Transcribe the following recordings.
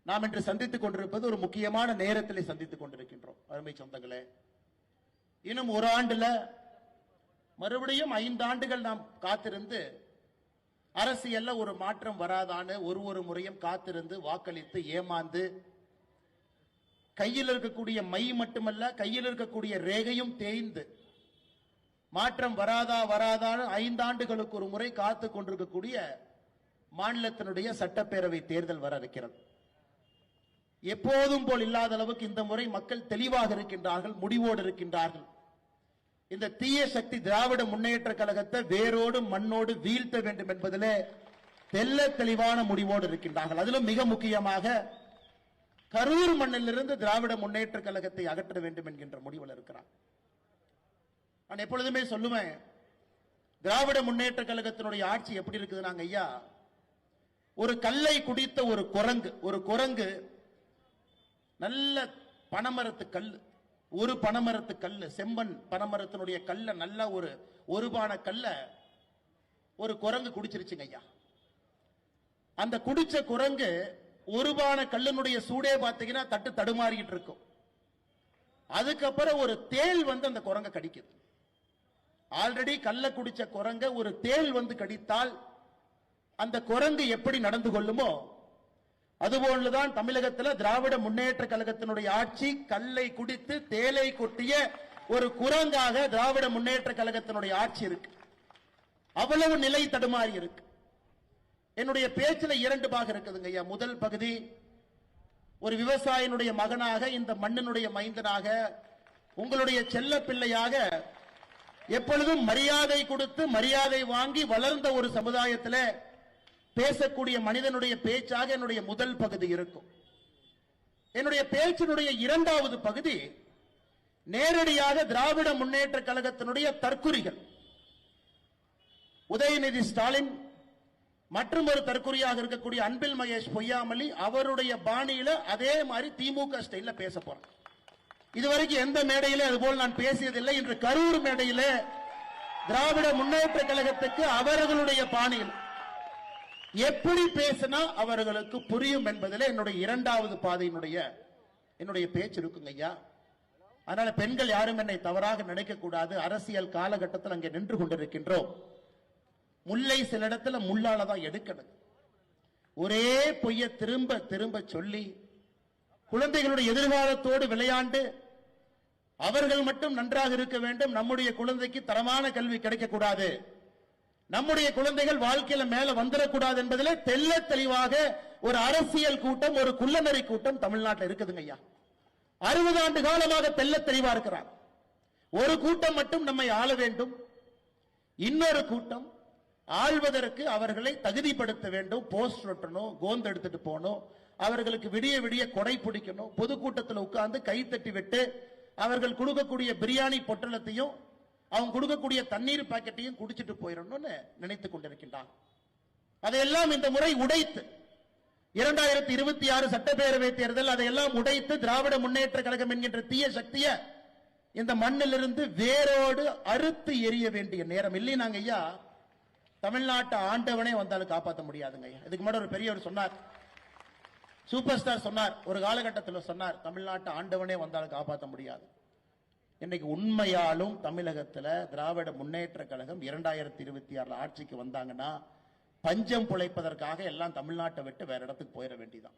நாம் இன்று சந்தித்துக் கொண்டிருப்பது ஒரு முக்கியமான நேரத்தில் சந்தித்துக் கொண்டிருக்கின்றோம். அருமை சொந்தங்களே, இன்னும் ஒரு ஆண்டுல மறுபடியும் 5 ஆண்டுகள் நாம் காத்திருந்து அரசியல்ல ஒரு மாற்றம் வராதான்னு ஒரு முறையும் காத்திருந்து வாக்களித்து ஏமாந்து கையில் இருக்கக்கூடிய மை மட்டுமல்ல கையில் இருக்கக்கூடிய ரேகையும் தேய்ந்து மாற்றம் வராதான்னு 5 ஆண்டுகளுக்கு ஒரு முறை காத்து கொண்டிருக்கக்கூடிய மாநிலத்தினுடைய சட்டப்பேரவை தேர்தல் வர இருக்கிறது. எப்போதும் போல் இல்லாத அளவுக்கு இந்த முறை மக்கள் தெளிவாக இருக்கின்றார்கள், முடிவோடு இருக்கின்றார்கள். இந்த தீய சக்தி திராவிட முன்னேற்ற கழகத்தை வேரோடு மண்ணோடு வீழ்த்த வேண்டும் என்பதிலே தெல்ல தெளிவான முடிவோடு இருக்கின்றார்கள். அதிலும் மிக முக்கியமாக கரூர் மண்ணிலிருந்து திராவிட முன்னேற்ற கழகத்தை அகற்ற வேண்டும் என்கின்ற முடிவில் இருக்கிறார். நான் எப்பொழுதுமே சொல்லுவேன், திராவிட முன்னேற்ற கழகத்தினுடைய ஆட்சி எப்படி இருக்குது? நாங்க ஐயா ஒரு கல்லை குடித்த ஒரு குரங்கு நல்ல பனைமரத்து கல், ஒரு பனைமரத்து கல், செம்பன் பனைமரத்தினுடைய கல்ல நல்ல ஒரு பான கல்ல ஒரு குரங்கு குடிச்சிருச்சுங்க ஐயா. அந்த குடிச்ச குரங்கு ஒரு பான கல்லினுடைய சூடே பார்த்தீங்கன்னா தட்டு தடுமாறிக்கிட்டு இருக்கும். அதுக்கப்புறம் ஒரு தேள் வந்து அந்த குரங்க கடிக்குது. ஆல்ரெடி கல்ல குடிச்ச குரங்க ஒரு தேள் வந்து கடித்தால் அந்த குரங்கு எப்படி நடந்து கொள்ளுமோ அதுபோன்றுதான் தமிழகத்தில் திராவிட முன்னேற்ற கழகத்தினுடைய ஆட்சி கல்லை குடித்து தேலை கொட்டிய ஒரு குரங்காக திராவிட முன்னேற்ற கழகத்தினுடைய ஆட்சி இருக்கு. அவ்வளவு நிலை தடுமாறி இருக்கு. என்னுடைய பேச்சில் 2 பாகம் இருக்குதுங்க ஐயா. முதல் பகுதி, ஒரு விவசாயினுடைய மகனாக, இந்த மண்ணினுடைய மைந்தனாக, உங்களுடைய செல்ல பிள்ளையாக எப்பொழுதும் மரியாதை கொடுத்து மரியாதை வாங்கி வளர்ந்த ஒரு சமுதாயத்தில் பேசக்கூடிய மனிதனுடைய பேச்சாக என்னுடைய முதல் பகுதி இருக்கும். என்னுடைய பேச்சினுடைய 2வது பகுதி நேரடியாக திராவிட முன்னேற்ற கழகத்தினுடைய தற்குறிகள், உதயநிதி ஸ்டாலின் மற்றும் ஒரு தற்குறியாக இருக்கக்கூடிய அன்பில் மகேஷ் பொய்யாமொழி, அவருடைய பாணியில அதே மாதிரி திமுக ஸ்டைல பேச போறேன். இதுவரைக்கும் எந்த மேடையில அதுபோல் நான் பேசியதில்லை. இன்று கரூர் மேடையில திராவிட முன்னேற்ற கழகத்துக்கு அவர்களுடைய பாணியில் எப்படி பேசினா அவர்களுக்கு புரியும் என்பதில் என்னுடைய 2வது பாதையினுடைய என்னுடைய பேச்சு இருக்குங்க ஐயா. அதனால பெண்கள் யாரும் என்னை தவறாக நினைக்க கூடாது. அரசியல் காலகட்டத்தில் அங்கே நின்று கொண்டிருக்கின்றோம். முல்லை சில இடத்துல முள்ளால தான் எடுக்கணும். ஒரே பொய்ய திரும்ப திரும்ப சொல்லி குழந்தைகளுடைய எதிர்காலத்தோடு விளையாண்டு அவர்கள் மட்டும் நன்றாக இருக்க வேண்டும், நம்முடைய குழந்தைக்கு தரமான கல்வி கிடைக்கக்கூடாது, நம்முடைய குழந்தைகள் வாழ்க்கையில மேல வந்துடக்கூடாது என்பதில் தெல்ல தெளிவாக ஒரு அரசியல் கூட்டம், ஒரு குள்ளநெறி கூட்டம் தமிழ்நாட்டில் இருக்குதுங்க ஐயா. 60 ஆண்டு காலமாக தெல்ல தெளிவா இருக்கிறார். ஒரு கூட்டம் மட்டும் நம்மை ஆள வேண்டும், இன்னொரு கூட்டம் ஆள்வதற்கு அவர்களை தகுதிப்படுத்த வேண்டும். போஸ்ட் ஒட்டணும், கோந்து எடுத்துட்டு போகணும், அவர்களுக்கு விடிய விடிய கொடை பிடிக்கணும், பொதுக்கூட்டத்தில் உட்கார்ந்து கை தட்டி விட்டு அவர்கள் கொடுக்கக்கூடிய பிரியாணி பொட்டலத்தையும் அவங்க கொடுக்கக்கூடிய தண்ணீர் பாக்கெட்டையும் குடிச்சிட்டு போயிடணும்னு நினைத்துக் கொண்டிருக்கின்றார். அதையெல்லாம் இந்த முறை உடைத்து 2026 சட்டப்பேரவை தேர்தல் அதையெல்லாம் உடைத்து திராவிட முன்னேற்ற கழகம் என்கின்ற தீய சக்தியை இந்த மண்ணிலிருந்து வேரோடு அறுத்து எரிய வேண்டிய நேரம் இல்லை. நாங்க ஐயா தமிழ்நாட்டை ஆண்டவனே வந்தாலும் காப்பாற்ற முடியாதுங்க ஐயா. இதுக்கு முன்னாடி ஒரு பெரியவர் சொன்னார், சூப்பர் ஸ்டார் சொன்னார், ஒரு காலகட்டத்தில் சொன்னார், தமிழ்நாட்டை ஆண்டவனே வந்தாலும் காப்பாற்ற முடியாது. இன்னைக்கு உண்மையாலும் தமிழகத்தில் திராவிட முன்னேற்ற கழகம் 2026 ஆட்சிக்கு வந்தாங்கன்னா பஞ்சம் பிழைப்பதற்காக எல்லாம் தமிழ்நாட்டை விட்டு வேற இடத்துக்கு போயிட வேண்டியதான்.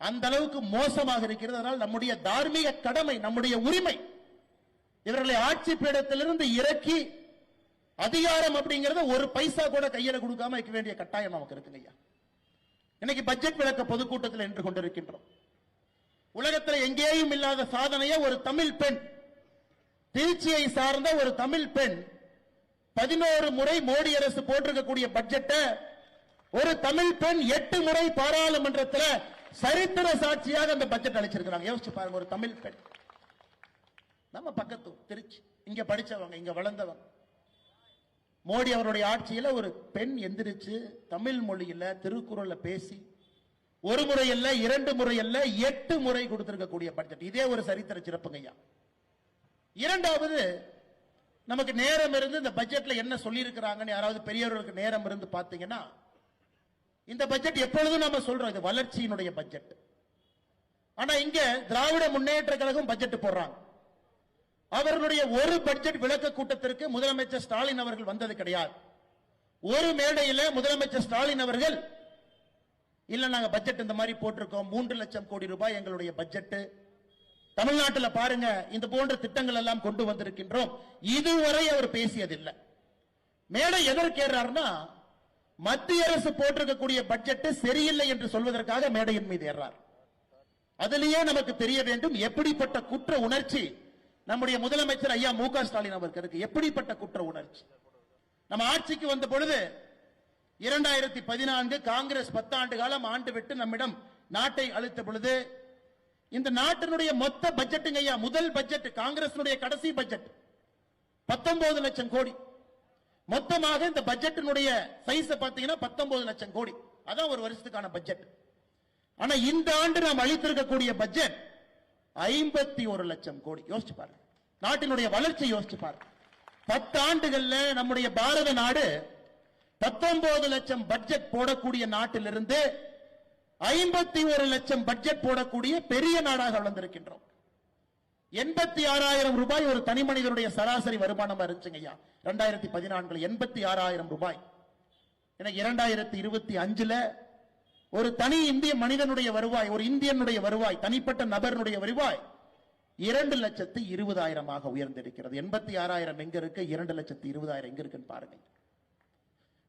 அந்த அளவுக்கு மோசமாக இருக்கிறது. அதனால் நம்முடைய தார்மீக கடமை, நம்முடைய உரிமை, இவர்களை ஆட்சி பீடத்திலிருந்து இறக்கி அதிகாரம் அப்படிங்கறத ஒரு பைசா கூட கையில கொடுக்காம வைக்க வேண்டிய கட்டாயம் நமக்கு இருக்குங்க ஐயா. இன்னைக்கு பட்ஜெட் விளக்க பொதுக்கூட்டத்தில் நின்று கொண்டிருக்கின்றோம். உலகத்தில் எங்கேயும் இல்லாத சாதனையை ஒரு தமிழ் பெண், திருச்சியை சார்ந்த ஒரு தமிழ் பெண் 11 முறை மோடி அரசு போட்டிருக்கக்கூடிய பட்ஜெட்டை ஒரு தமிழ் பெண் 8 முறை பாராளுமன்றத்தில் சரித்திர சாட்சியாக அந்த பட்ஜெட் அளிச்சிருக்கிறாங்க. யோசிச்சு பாருங்க, ஒரு தமிழ் பெண், நம்ம பக்கத்து திருச்சி, இங்க படிச்சவங்க, இங்க வளர்ந்தவங்க. மோடி அவருடைய ஆட்சியில ஒரு பெண் எந்திரிச்சு தமிழ் மொழியில திருக்குறள்ல பேசி ஒரு முறை அல்ல, 2 முறை அல்ல, 8 முறை கொடுத்திருக்கக்கூடிய பட்ஜெட். இதே ஒரு சரித்திர சிறப்புங்க ஐயா. 2வது, நமக்கு நேரம் இருந்து இந்த பட்ஜெட்ல என்ன சொல்லி இருக்கிறாங்கன்னு யாராவது பெரியவர்களுக்கு நேரம் இருந்து பாத்தீங்கன்னா, இந்த பட்ஜெட் எப்பொழுதும் நம்ம சொல்றோம் இது வளர்ச்சியினுடைய பட்ஜெட். ஆனா இங்க திராவிட முன்னேற்ற கழகம் பட்ஜெட் போடுறாங்க. அவர்களுடைய ஒரு பட்ஜெட் விளக்க கூட்டத்திற்கு முதலமைச்சர் ஸ்டாலின் அவர்கள் வந்தது கிடையாது. ஒரு மேடையில முதலமைச்சர் ஸ்டாலின் அவர்கள் இல்ல நாங்க பட்ஜெட் இந்த மாதிரி போட்டிருக்கோம், 3 லட்சம் கோடி ரூபாய் எங்களுடைய பட்ஜெட், தமிழ்நாட்டில் பாருங்க இந்த போன்ற திட்டங்கள் எல்லாம் கொண்டு வந்திருக்கின்றோம், இதுவரை அவர் பேசியதில்லை. மேடை எதற்கேறாருன்னா மத்திய அரசு போட்டிருக்கக்கூடிய பட்ஜெட் சரியில்லை என்று சொல்வதற்காக மேடையின் மீது ஏறார். அதிலேயே நமக்கு தெரிய வேண்டும் எப்படிப்பட்ட குற்ற உணர்ச்சி நம்முடைய முதலமைச்சர் ஐயா மு க ஸ்டாலின் அவருக்கு இருக்கு. எப்படிப்பட்ட குற்ற உணர்ச்சி. நம்ம ஆட்சிக்கு வந்த பொழுது 2014 காங்கிரஸ் 10 ஆண்டு காலம் ஆண்டு விட்டு நம்மிடம் நாட்டை அளித்த பொழுது இந்த நாட்டினுடைய மொத்த பட்ஜெட்டுங்க ஐயா, முதல் பட்ஜெட் காங்கிரஸ் கடைசி பட்ஜெட் 19 லட்சம் கோடி. மொத்தமாக இந்த பட்ஜெட்டினுடைய சைஸ் பாத்தீங்கன்னா 19 லட்சம் கோடி. அதான் ஒரு வருஷத்துக்கான பட்ஜெட். ஆனா இந்த ஆண்டு நாம் அளித்திருக்கக்கூடிய பட்ஜெட் 51 லட்சம் கோடி. யோசிச்சு பாருங்க, நாட்டினுடைய வளர்ச்சி யோசிச்சு பாருங்க. 10 ஆண்டுகள்ல நம்முடைய பாரத நாடு 19 லட்சம் பட்ஜெட் போடக்கூடிய நாட்டிலிருந்து 51 லட்சம் பட்ஜெட் போடக்கூடிய பெரிய நாடாக வளர்ந்திருக்கின்றோம். 86,000 ரூபாய் ஒரு தனி மனிதனுடைய சராசரி வருமானம் இருந்துச்சுங்க ஐயா 2014 86,000 ரூபாய். 2025 ஒரு தனி இந்திய மனிதனுடைய வருவாய், ஒரு இந்தியனுடைய வருவாய், தனிப்பட்ட நபருடைய வருவாய் 2,20,000 உயர்ந்திருக்கிறது. 86,000 எங்க இருக்கு, 2,20,000 எங்க இருக்குன்னு பாருங்க.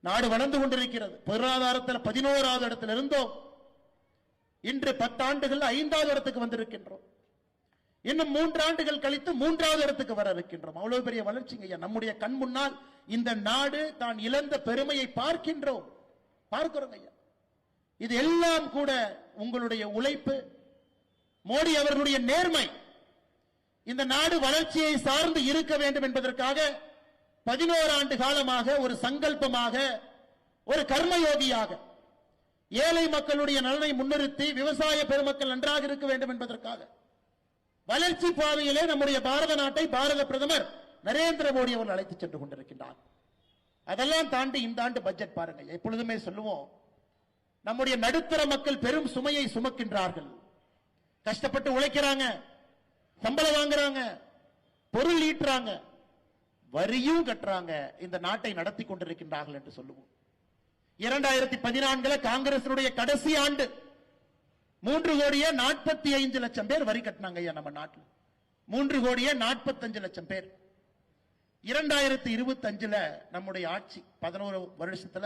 நாடு வளர்ந்து கொண்டிருக்கிறது. பொருளாதாரத்தில் 11வது இடத்தில் இருந்தோம், இன்று 10 ஆண்டுகள் 5வது இடத்துக்கு வந்திருக்கின்றோம். இன்னும் 3 ஆண்டுகள் கழித்து 3வது இடத்துக்கு வர இருக்கின்றோம். அவ்வளவு பெரிய வளர்ச்சிங்க. நம்முடைய கண் முன்னால் இந்த நாடு தான் இழந்த பெருமையை பார்க்கின்றோம், பார்க்கிறோம் ஐயா. இது எல்லாம் கூட உங்களுடைய உழைப்பு, மோடி அவர்களுடைய நேர்மை. இந்த நாடு வளர்ச்சியை சார்ந்து இருக்க வேண்டும் என்பதற்காக 11 ஆண்டு காலமாக ஒரு சங்கல்பமாக, ஒரு கர்மயோகியாக ஏழை மக்களுடைய நலனை முன்னிறுத்தி விவசாய பெருமக்கள் நன்றாக இருக்க வேண்டும் என்பதற்காக வளர்ச்சி பாதையிலே நம்முடைய பாரத நாட்டை பாரத பிரதமர் நரேந்திர மோடி அவர்கள் அழைத்து சென்று கொண்டிருக்கின்றார். அதெல்லாம் தாண்டி இந்த ஆண்டு பட்ஜெட் பாருங்க. எப்பொழுதுமே சொல்லுவோம், நம்முடைய நடுத்தர மக்கள் பெரும் சுமையை சுமக்கின்றார்கள். கஷ்டப்பட்டு உழைக்கிறாங்க, சம்பளம் வாங்குறாங்க, பொருள் ஈட்டுறாங்க, வரியும் கட்டுறாங்க, இந்த நாட்டை நடத்தி கொண்டிருக்கின்றார்கள் என்று சொல்லுவோம். 2014 காங்கிரசினுடைய கடைசி ஆண்டு 3,45,00,000 பேர் வரி கட்டினாங்க ஐயா நம்ம நாட்டில். 3,45,00,000 பேர். 2025 நம்முடைய ஆட்சி 11 வருஷத்துல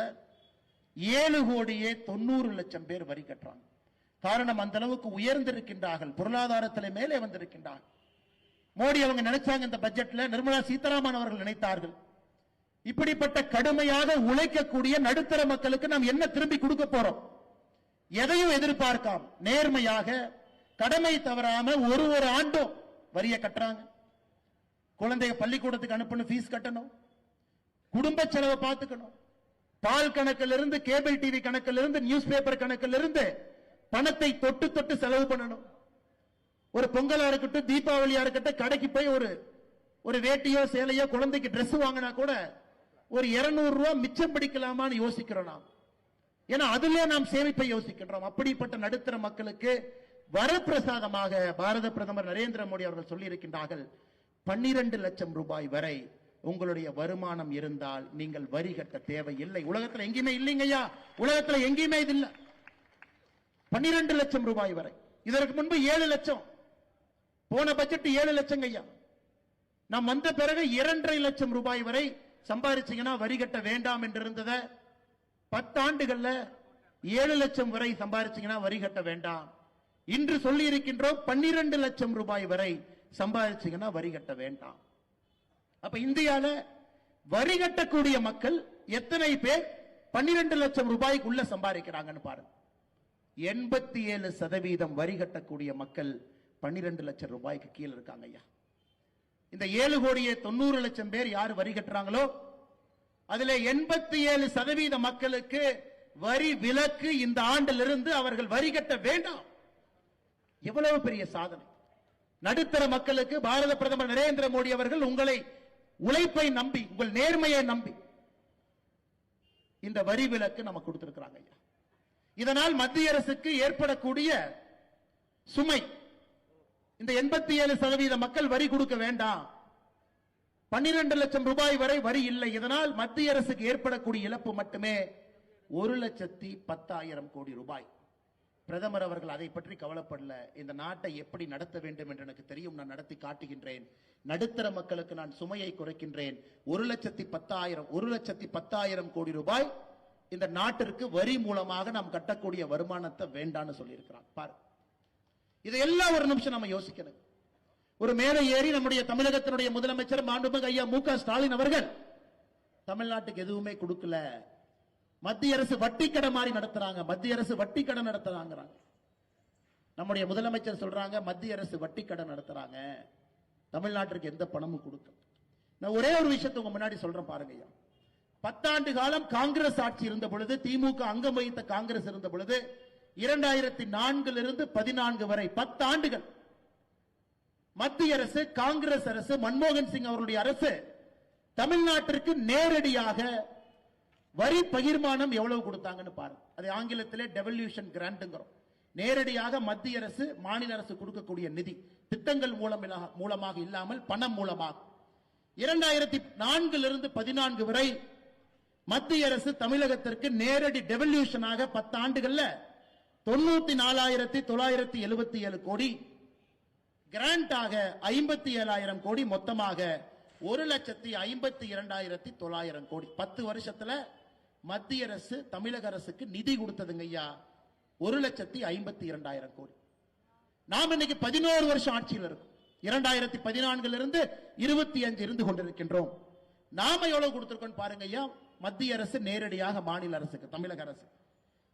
7,90,00,000 பேர் வரி கட்டுறாங்க. காரணம் அந்த அளவுக்கு உயர்ந்திருக்கின்றார்கள், பொருளாதாரத்தில் மேலே வந்திருக்கின்றார்கள். மோடி அவங்க நினைச்சாங்க இந்த பட்ஜெட்ல, நிர்மலா சீதாராமன் அவர்கள் நினைத்தார்கள், இப்படிப்பட்ட கடுமையாக உழைக்கக்கூடிய நடுத்தர மக்களுக்கு நாம் என்ன திரும்பி கொடுக்க போறோம், எதையும் எதிர்பார்க்காம நேர்மையாக கடமை தவறாம ஒரு ஆண்டும் வரிய கட்டுறாங்க. குழந்தைய பள்ளிக்கூடத்துக்கு அனுப்பணும், ஃபீஸ் கட்டணும், குடும்ப செலவை பார்த்துக்கணும், பால் கணக்கில் இருந்து கேபிள் டிவி கணக்கில் இருந்து நியூஸ் பேப்பர் கணக்கில் இருந்து பணத்தை தொட்டு தொட்டு செலவு பண்ணணும். ஒரு பொங்கலா இருக்கட்டும், தீபாவளியா இருக்கட்டும், கடைக்கு போய் ஒரு வேட்டியோ சேலையோ குழந்தைக்கு டிரெஸ் வாங்கினா கூட ஒரு 200 ரூபாய் மிச்சம் பிடிக்கலாமான்னு யோசிக்கிறோம் நாம். ஏன்னா அதிலே நாம் சேமிப்பை யோசிக்கின்றோம். அப்படிப்பட்ட நடுத்தர மக்களுக்கு வரப்பிரசாதமாக பாரத பிரதமர் நரேந்திர மோடி அவர்கள் சொல்லி இருக்கின்றார்கள், 12 லட்சம் ரூபாய் வரை உங்களுடைய வருமானம் இருந்தால் நீங்கள் வரி கட்ட தேவையில்லை. உலகத்தில் எங்கேயுமே இல்லைங்கய்யா, உலகத்தில் எங்கேயுமே இது இல்லை. 12 லட்சம் ரூபாய் வரை. இதற்கு முன்பு 7 லட்சம், போன பட்ஜெட் 7 லட்சம் ஐயா. நாம் வந்த பிறகு 2.5 லட்சம் ரூபாய் வரை சம்பாதிச்சீங்கன்னா வரி கட்ட வேண்டாம் என்று இருந்தத 10 ஆண்டுகள்ல 7 லட்சம் வரை சம்பாதிச்சீங்கன்னா வரி கட்ட வேண்டாம். இன்று சொல்லி இருக்கின்றோம் 12 லட்சம் ரூபாய் வரை சம்பாதிச்சீங்கன்னா வரி கட்ட வேண்டாம். அப்ப இந்தியால வரி கட்டக்கூடிய மக்கள் எத்தனை பேர் 12 லட்சம் ரூபாய்க்குள்ள சம்பாதிக்கிறாங்கன்னு பாருங்க. 87% வரி கட்டக்கூடிய மக்கள் 12 லட்சம் ரூபாய்க்கு கீழே இருக்காங்க ஐயா. இந்த 7,90,00,000 பேர் யார் வரி கட்டுறாங்களோ அதுல 87% மக்களுக்கு வரி விலக்கு இந்த ஆண்டிலிருந்து அவர்கள் வரி கட்ட வேண்டாம். எவ்வளவு பெரிய சாதனை. நடுத்தர மக்களுக்கு பாரத பிரதமர் நரேந்திர மோடி அவர்கள் உங்களை உழைப்பை நம்பி, உங்கள் நேர்மையை நம்பி இந்த வரி விலக்கு நம்ம கொடுத்திருக்கிறாங்க ஐயா. இதனால் மத்திய அரசுக்கு ஏற்படக்கூடிய சுமை, இந்த 87% மக்கள் வரி கொடுக்க வேண்டாம், 12 லட்சம் ரூபாய் வரை வரி இல்லை. இதனால் மத்திய அரசுக்கு ஏற்படக்கூடிய இழப்பு மட்டுமே 1,10,000 கோடி ரூபாய். பிரதமர் அவர்கள் அதை பற்றி கவலைப்படல. இந்த நாட்டை எப்படி நடத்த வேண்டும் என்று எனக்கு தெரியும், நான் நடத்தி காட்டுகின்றேன், நடுத்தர மக்களுக்கு நான் சுமையை குறைக்கின்றேன், 1,10,000 கோடி ரூபாய் இந்த நாட்டிற்கு வரி மூலமாக நாம் கட்டக்கூடிய வருமானத்தை வேண்டான்னு சொல்லியிருக்கிறான். பாரு, இதையெல்லாம் ஒரு நிமிஷம் நம்ம யோசிக்கணும். ஒரு மேலே ஏறி நம்முடைய தமிழகத்தினுடைய முதலமைச்சர் மாண்புமிகு ஐயா மு.க. ஸ்டாலின் அவர்கள் தமிழ்நாட்டுக்கு எதுவுமே கொடுக்கல, மத்திய அரசு வட்டி கடை மாதிரி நடத்துறாங்க, மத்திய அரசு வட்டி கடை நடத்துறாங்க. நம்முடைய முதலமைச்சர் சொல்றாங்க மத்திய அரசு வட்டி கடை நடத்துறாங்க, தமிழ்நாட்டிற்கு எந்த பணமும் கொடுக்க. நான் ஒரே ஒரு விஷயத்தை உங்க முன்னாடி சொல்றேன் பாருங்க ஐயா. 10 ஆண்டு காலம் காங்கிரஸ் ஆட்சி இருந்த பொழுது, திமுக அங்கம் வகித்த காங்கிரஸ் இருந்த பொழுது, 2004 14 வரை 10 ஆண்டுகள் மத்திய அரசு, காங்கிரஸ் அரசு, மன்மோகன் சிங் அவருடைய அரசு தமிழ்நாட்டிற்கு நேரடியாக வரி பகிர்மானம் எவ்வளவு கொடுத்தாங்கன்னு பாருங்க. அது ஆங்கிலத்திலே டெவல்யூஷன் கிராண்ட்ங்கிறோம். நேரடியாக மத்திய அரசு மாநில அரசு கொடுக்கக்கூடிய நிதி, திட்டங்கள் மூலமாக இல்லாமல் பணம் மூலமாக. 2004 14 வரை மத்திய அரசு தமிழகத்திற்கு நேரடி டெவல்யூஷனாக 10 ஆண்டுகள்ல 94,977 கோடி, கிராண்டாக 57,000 கோடி, மொத்தமாக 1,52,900 கோடி. 10 வருஷத்துல மத்திய அரசு தமிழக அரசுக்கு நிதி கொடுத்ததுங்க ஐயா 1,52,000 கோடி. நாம் இன்னைக்கு 11 வருஷம் ஆட்சியில் இருக்கும். 2014 25 இருந்து கொண்டிருக்கின்றோம். நாம எவ்வளவு கொடுத்திருக்கோம் பாருங்க ஐயா. மத்திய அரசு நேரடியாக மாநில அரசுக்கு, தமிழக அரசு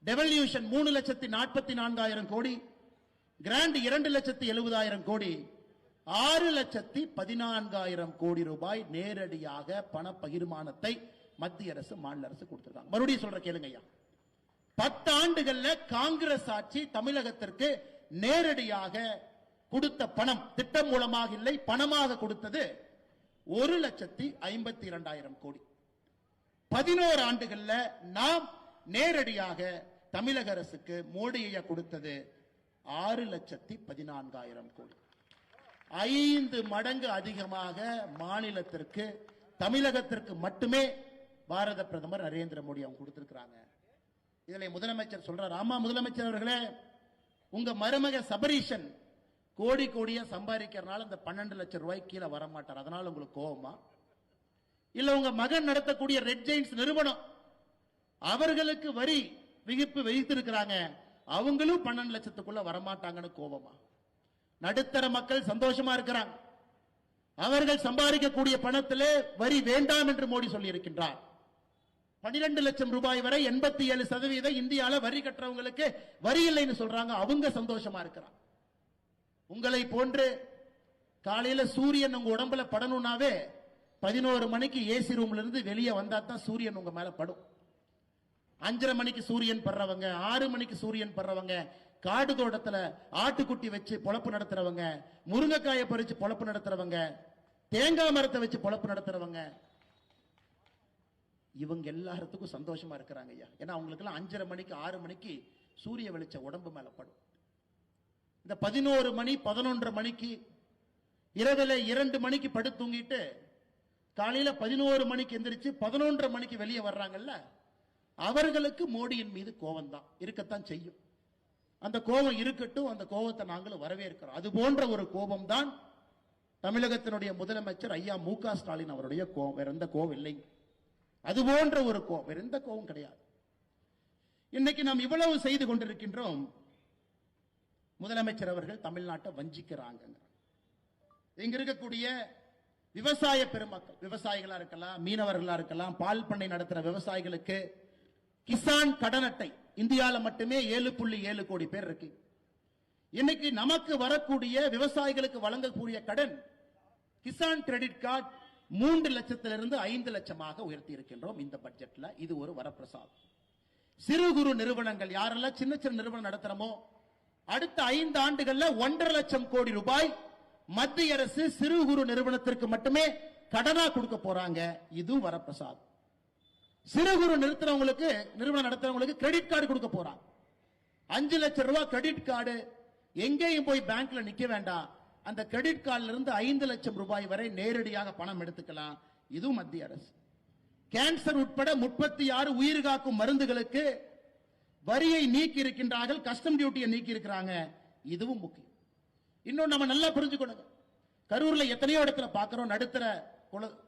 டெவல்யூஷன் 3,44,000 கோடி, கிராண்ட் 2,70,000 கோடி, 6,14,000 கோடி ரூபாய் நேரடியாக பண பகிர்மானத்தை மத்திய அரசு மாநில அரசு கொடுத்திருக்காங்க. மறுபடியும் சொல்ற கேளுங்க ஐயா. 10 ஆண்டுகள்ல காங்கிரஸ் ஆட்சி தமிழகத்திற்கு நேரடியாக கொடுத்த பணம், திட்டம் மூலமாக இல்லை, பணமாக கொடுத்தது 1,52,000 கோடி. 11 ஆண்டுகள்ல நாம் நேரடியாக தமிழக அரசுக்கு மோடி ஐயா கொடுத்தது 6,14,000 கோடி. 5 மடங்கு அதிகமாக மாநிலத்திற்கு, தமிழகத்திற்கு மட்டுமே பாரத பிரதமர் நரேந்திர மோடி அவங்க கொடுத்திருக்கிறாங்க. இதுல முதலமைச்சர் சொல்றார், ஆமா முதலமைச்சர் அவர்களே, உங்க மருமக சபரீஷன் கோடி கோடியா சம்பாதிக்கிறதுனால இந்த 12 லட்சம் ரூபாய் கீழே வரமாட்டார், அதனால உங்களுக்கு கோபமா? இல்ல உங்க மகன் நடத்தக்கூடிய ரெட் ஜெயின்ஸ் நிறுவனம் அவர்களுக்கு வரி விதிப்பு வைத்திருக்கிறாங்க, அவங்களும் 12 லட்சத்துக்குள்ள வரமாட்டாங்கன்னு கோபமா? நடுத்தர மக்கள் சந்தோஷமா இருக்கிறாங்க. அவர்கள் சம்பாதிக்கக்கூடிய பணத்திலே வரி வேண்டாம் என்று மோடி சொல்லி இருக்கின்றார். 12 லட்சம் ரூபாய் வரை 87% இந்தியால வரி கட்டுறவங்களுக்கு வரி இல்லைன்னு சொல்றாங்க, அவங்க சந்தோஷமா இருக்கிறாங்க. உங்களை போன்று காலையில சூரியன் உங்க உடம்புல படணும்னாவே 11 மணிக்கு ஏசி ரூம்ல இருந்து வெளியே வந்தா தான் சூரியன் உங்க மேல படும். 5:30 மணிக்கு சூரியன் படுறவங்க, 6 மணிக்கு சூரியன் படுறவங்க, காடு தோட்டத்துல ஆட்டுக்குட்டி வச்சு பொழப்பு நடத்துறவங்க, முருங்கைக்காயை பறிச்சு பொழப்பு நடத்துறவங்க, தேங்காய் மரத்தை வச்சு பொழப்பு நடத்துறவங்க, இவங்க எல்லாத்துக்கும் சந்தோஷமா இருக்கிறாங்க ஐயா. ஏன்னா அவங்களுக்கு எல்லாம் 5:30 மணிக்கு 6 மணிக்கு சூரிய வெளிச்ச உடம்பு மேல படும். இந்த 11 மணி 11:30 மணிக்கு இரவுல 2 மணிக்கு படுத்து தூங்கிட்டு காலையில 11 மணிக்கு எந்திரிச்சு 11:30 மணிக்கு வெளியே வர்றாங்கல்ல, அவர்களுக்கு மோடியின் மீது கோபம் தான் இருக்கத்தான் செய்யும். அந்த கோபம் இருக்கட்டும், அந்த கோபத்தை நாங்களும் வரவேற்கிறோம். அது போன்ற ஒரு கோபம் தான் தமிழகத்தினுடைய முதலமைச்சர் ஐயா மு.க. ஸ்டாலின் அவருடைய கோபம். வேற எந்த கோபம் இல்லைங்க. அது போன்ற ஒரு கோபம், வேற எந்த கோபம் கிடையாது. இன்னைக்கு நாம் இவ்வளவு செய்து கொண்டிருக்கின்றோம். முதலமைச்சர் அவர்கள் தமிழ்நாட்டை வஞ்சிக்கிறாங்க. இங்க இருக்கக்கூடிய விவசாய பெருமக்கள், விவசாயிகளா இருக்கலாம், மீனவர்களா இருக்கலாம், பால் பண்ணை நடத்துற விவசாயிகளுக்கு கிசான் கடன் அட்டை இந்தியாவில் மட்டுமே 7.7 கோடி பேர் இருக்கு. இன்னைக்கு நமக்கு வரக்கூடிய விவசாயிகளுக்கு வழங்கக்கூடிய கடன் கிசான் கிரெடிட் கார்டு 3 லட்சத்திலிருந்து 5 லட்சமாக உயர்த்தி இருக்கின்றோம் இந்த பட்ஜெட்ல. இது ஒரு வரப்பிரசாதம். சிறு குறு நிறுவனங்கள் யாரெல்லாம் சின்ன சின்ன நிறுவனம் நடத்துறோமோ அடுத்த 5 ஆண்டுகள்ல 1.5 லட்சம் கோடி ரூபாய் மத்திய அரசு சிறு குறு நிறுவனத்திற்கு மட்டுமே கடனா கொடுக்க போறாங்க. இதுவும் வரப்பிரசாதம். சிறு குறு நிறுவனம் நடத்துறவங்களுக்கு கிரெடிட் கார்டு கொடுக்க போறாங்க. 5 லட்சம் ரூபாய் கிரெடிட் கார்டு, எங்கேயும் போய் பேங்க்ல நிக்க வேண்டாம். அந்த கிரெடிட் கார்டுல இருந்து 5 லட்சம் ரூபாய் வரை நேரடியாக பணம் எடுத்துக்கலாம். இதுவும் மத்திய அரசு. கேன்சர் உட்பட 36 உயிர் காக்கும் மருந்துகளுக்கு வரியை நீக்கி இருக்கின்றார்கள், கஸ்டம் டியூட்டியை நீக்கி இருக்கிறாங்க. இதுவும் முக்கியம். இன்னும் நம்ம நல்லா புரிஞ்சுக்கணும். கரூர்ல எத்தனையோ இடத்துல பார்க்கிறோம், நடுத்தர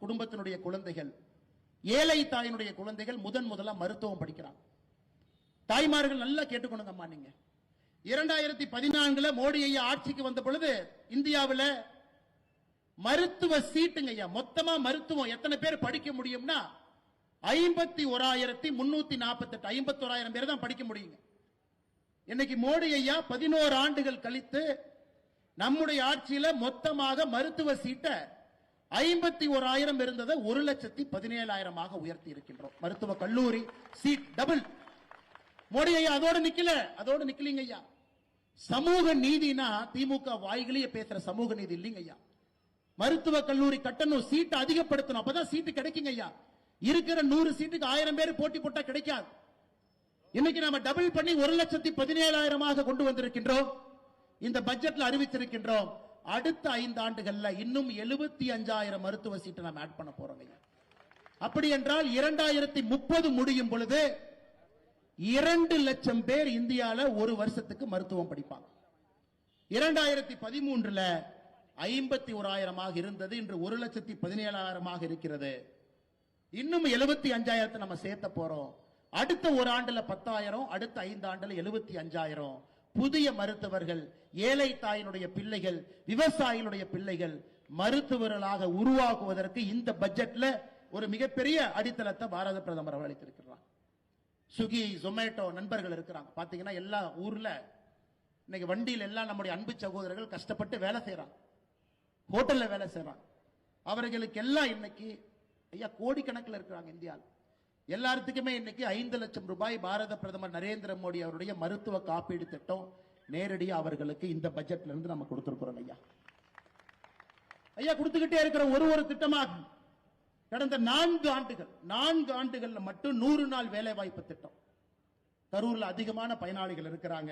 குடும்பத்தினுடைய குழந்தைகள், ஏழை தாயினுடைய குழந்தைகள் முதலா மருத்துவம் படிக்கிறாங்க. தாய்மார்கள் நல்லா கேட்டுக்கணுங்க அம்மா. நீங்க 2014 மோடி ஐயா ஆட்சிக்கு வந்த பொழுது இந்தியாவில் மருத்துவ சீட்டுங்க ஐயா, மொத்தமா மருத்துவம் எத்தனை பேர் படிக்க முடியும்னா 51,348, 51,000 பேர் தான் படிக்க முடியுங்க. இன்னைக்கு மோடி ஐயா 11 ஆண்டுகள் கழித்து நம்முடைய ஆட்சியில மொத்தமாக மருத்துவ சீட்டை 51,000 இருந்ததை 1,17,000 உயர்த்தி இருக்கின்றோம். மருத்துவ கல்லூரி சீட் டபுள். மோடி ஐயா அதோடு நிக்கலீங்க ஐயா. சமூக நீதினா திமுக வாய்களையே பேசுற சமூக நீதி இல்லைங்க ஐயா. மருத்துவ கல்லூரி கட்டணம், சீட்டை அதிகப்படுத்தணும், அப்பதான் சீட்டு கிடைக்குங்க ஐயா. இருக்கிற 100 சீட்டுக்கு 1000 பேர் போட்டி போட்டா கிடைக்காது. இன்னைக்கு நாம டபுள் பண்ணி 1,17,000 கொண்டு வந்திருக்கின்றோம். இந்த பட்ஜெட்ல அறிவிச்சிருக்கின்றோம். அடுத்த 5 ஆண்டுகள்ல இன்னும் 75,000 மருத்துவ சீட்டை நாம் ஆட் பண்ண போறோம் ஐயா. அப்படி என்றால் 2030 முடியும் பொழுது 2 லட்சம் பேர் இந்தியால ஒரு வருஷத்துக்கு மருத்துவம் படிப்பாங்க. 2013 51,000 இருந்தது, இன்று 1,17,000 இருக்கிறது. இன்னும் 75,000 நம்ம சேர்த்த போறோம். அடுத்த ஒரு ஆண்டுல 10,000, அடுத்த 5 ஆண்டுல 75,000 புதிய மருத்துவர்கள், ஏழை தாயினுடைய பிள்ளைகள், விவசாயிகளுடைய பிள்ளைகள் மருத்துவர்களாக உருவாக்குவதற்கு இந்த பட்ஜெட்ல ஒரு மிகப்பெரிய அடித்தளத்தை பாரத பிரதமர் அளித்திருக்கிறார். ஸ்விக்கி, ஜொமேட்டோ நண்பர்கள் இருக்கிறாங்க. பாத்தீங்கன்னா எல்லா ஊர்ல இன்னைக்கு வண்டியில் எல்லாம் நம்முடைய அன்பு சகோதரர்கள் கஷ்டப்பட்டு வேலை செய்யறாங்க, ஹோட்டல்ல வேலை செய்யறாங்க. அவர்களுக்கு எல்லாம் இன்னைக்கு ஐயா கோடிக்கணக்கில் இருக்கிறாங்க இந்தியாவில். எல்லாத்துக்குமே இன்னைக்கு 5 லட்சம் ரூபாய் பாரத பிரதமர் நரேந்திர மோடி அவருடைய மருத்துவ காப்பீடு திட்டம் நேரடியாக அவர்களுக்கு இந்த பட்ஜெட்ல இருந்து நம்ம கொடுத்திருக்கிறோம் ஐயா. ஐயா கொடுத்துக்கிட்டே இருக்கிற ஒரு திட்டமாக கடந்த 4 ஆண்டுகள்ல மட்டும் 100 நாள் வேலை வாய்ப்பு திட்டம். கரூர்ல அதிகமான பயனாளிகள் இருக்கிறாங்க.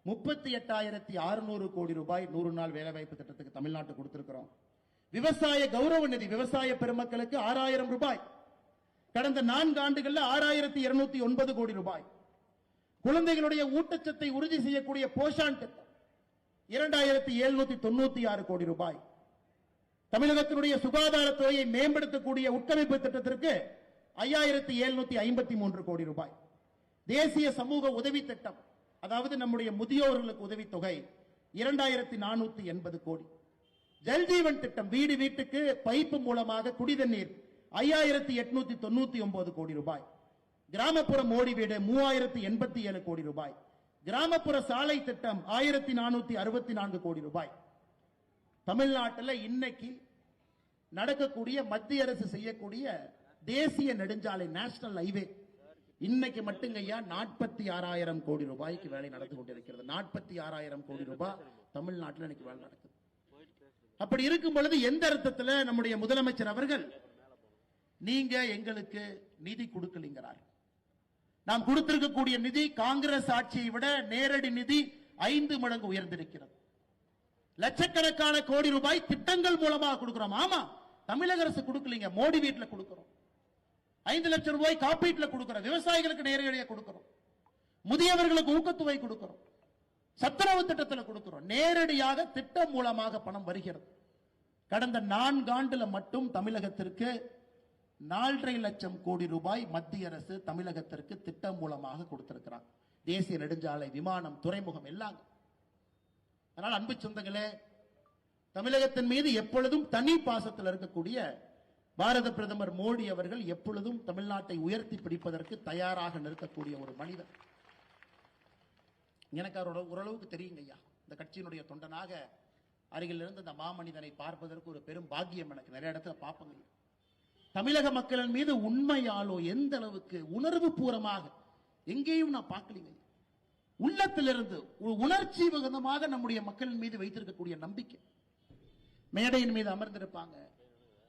38,600 கோடி ரூபாய் 100 நாள் வேலை வாய்ப்பு திட்டத்துக்கு தமிழ்நாட்டு கொடுத்திருக்கிறோம். விவசாய கௌரவ நிதி விவசாய பெருமக்களுக்கு 6,000 ரூபாய். கடந்த 4 ஆண்டுகள்ல 6,209 கோடி ரூபாய். குழந்தைகளுடைய ஊட்டச்சத்தை உறுதி செய்யக்கூடிய போஷான் திட்டம் 2,796 கோடி ரூபாய். தமிழகத்தினுடைய சுகாதாரத்துறையை மேம்படுத்தக்கூடிய உட்கமைப்பு திட்டத்திற்கு 5,753 கோடி ரூபாய். தேசிய சமூக உதவி திட்டம், அதாவது நம்முடைய முதியோர்களுக்கு உதவித்தொகை 2,480 கோடி. ஜல்ஜீவன் திட்டம், வீடு வீட்டுக்கு பைப்பு மூலமாக குடிதண்ணீர் 5,899 கோடி ரூபாய். கிராமப்புற மோடி வீடு 3,087 கோடி ரூபாய். கிராமப்புற சாலை திட்டம் 1,464 கோடி ரூபாய். தமிழ்நாட்டில் இன்னைக்கு நடக்கக்கூடிய மத்திய அரசு செய்யக்கூடிய தேசிய நெடுஞ்சாலை நேஷனல் ஹைவே இன்னைக்கு மட்டும் ஐயா 46,000 கோடி ரூபாய்க்கு வேலை நடந்து கொண்டிருக்கிறது. 46,000 கோடி ரூபாய் தமிழ்நாட்டில் இன்னைக்கு வேலை நடக்குது. அப்படி இருக்கும் பொழுது எந்த அர்த்தத்தில் நம்முடைய முதலமைச்சர் அவர்கள் நீங்க எங்களுக்கு நிதி கொடுக்கலீங்கிறார். நாம் கொடுத்திருக்கக்கூடிய நிதி காங்கிரஸ் ஆட்சியை விட நேரடி நிதி 5 மடங்கு உயர்ந்திருக்கிறது. லட்சக்கணக்கான கோடி ரூபாய் திட்டங்கள் மூலமாக கொடுக்கிறோம். ஆமா, தமிழக அரசு கொடுக்கலீங்க, மோடி வீட்டில் கொடுக்கிறோம். 5 லட்சம் ரூபாய் காப்பீட்டில் கொடுக்கிறோம், விவசாயிகளுக்கு நேரடியாக கொடுக்கிறோம், முதியவர்களுக்கு ஊக்கத்தொகை கொடுக்கிறோம், சத்துணவு திட்டத்தில் கொடுக்கிறோம். நேரடியாக திட்டம் மூலமாக பணம் வருகிறது. கடந்த 4 ஆண்டுல மட்டும் தமிழகத்திற்கு 4,5 லட்சம் கோடி ரூபாய் மத்திய அரசு தமிழகத்திற்கு திட்டம் மூலமாக கொடுத்திருக்கிறார். தேசிய நெடுஞ்சாலை, விமானம், துறைமுகம் எல்லாம். அதனால் அன்பு சொந்தங்களே, தமிழகத்தின் மீது எப்பொழுதும் தனி பாசத்தில் இருக்கக்கூடிய பாரத பிரதமர் மோடி அவர்கள் எப்பொழுதும் தமிழ்நாட்டை உயர்த்தி பிடிப்பதற்கு தயாராக நிற்கக்கூடிய ஒரு மனிதர். எனக்கு அவரோட ஓரளவுக்கு தெரியுங்க ஐயா. இந்த கட்சியினுடைய தொண்டனாக அருகில் இருந்து இந்த மாமனிதனை பார்ப்பதற்கு ஒரு பெரும் பாக்கியம் எனக்கு நிறைய இடத்துல பார்ப்பங்க. தமிழக மக்களின் மீது உண்மையாலோ எந்த அளவுக்கு உணர்வு பூர்வமாக எங்கேயும் நான் பார்க்கலீங்க. உள்ளத்திலிருந்து உணர்ச்சி மிகுந்தமாக நம்முடைய மக்களின் மீது வைத்திருக்கக்கூடிய நம்பிக்கை. மேடையின் மீது அமர்ந்திருப்பாங்க,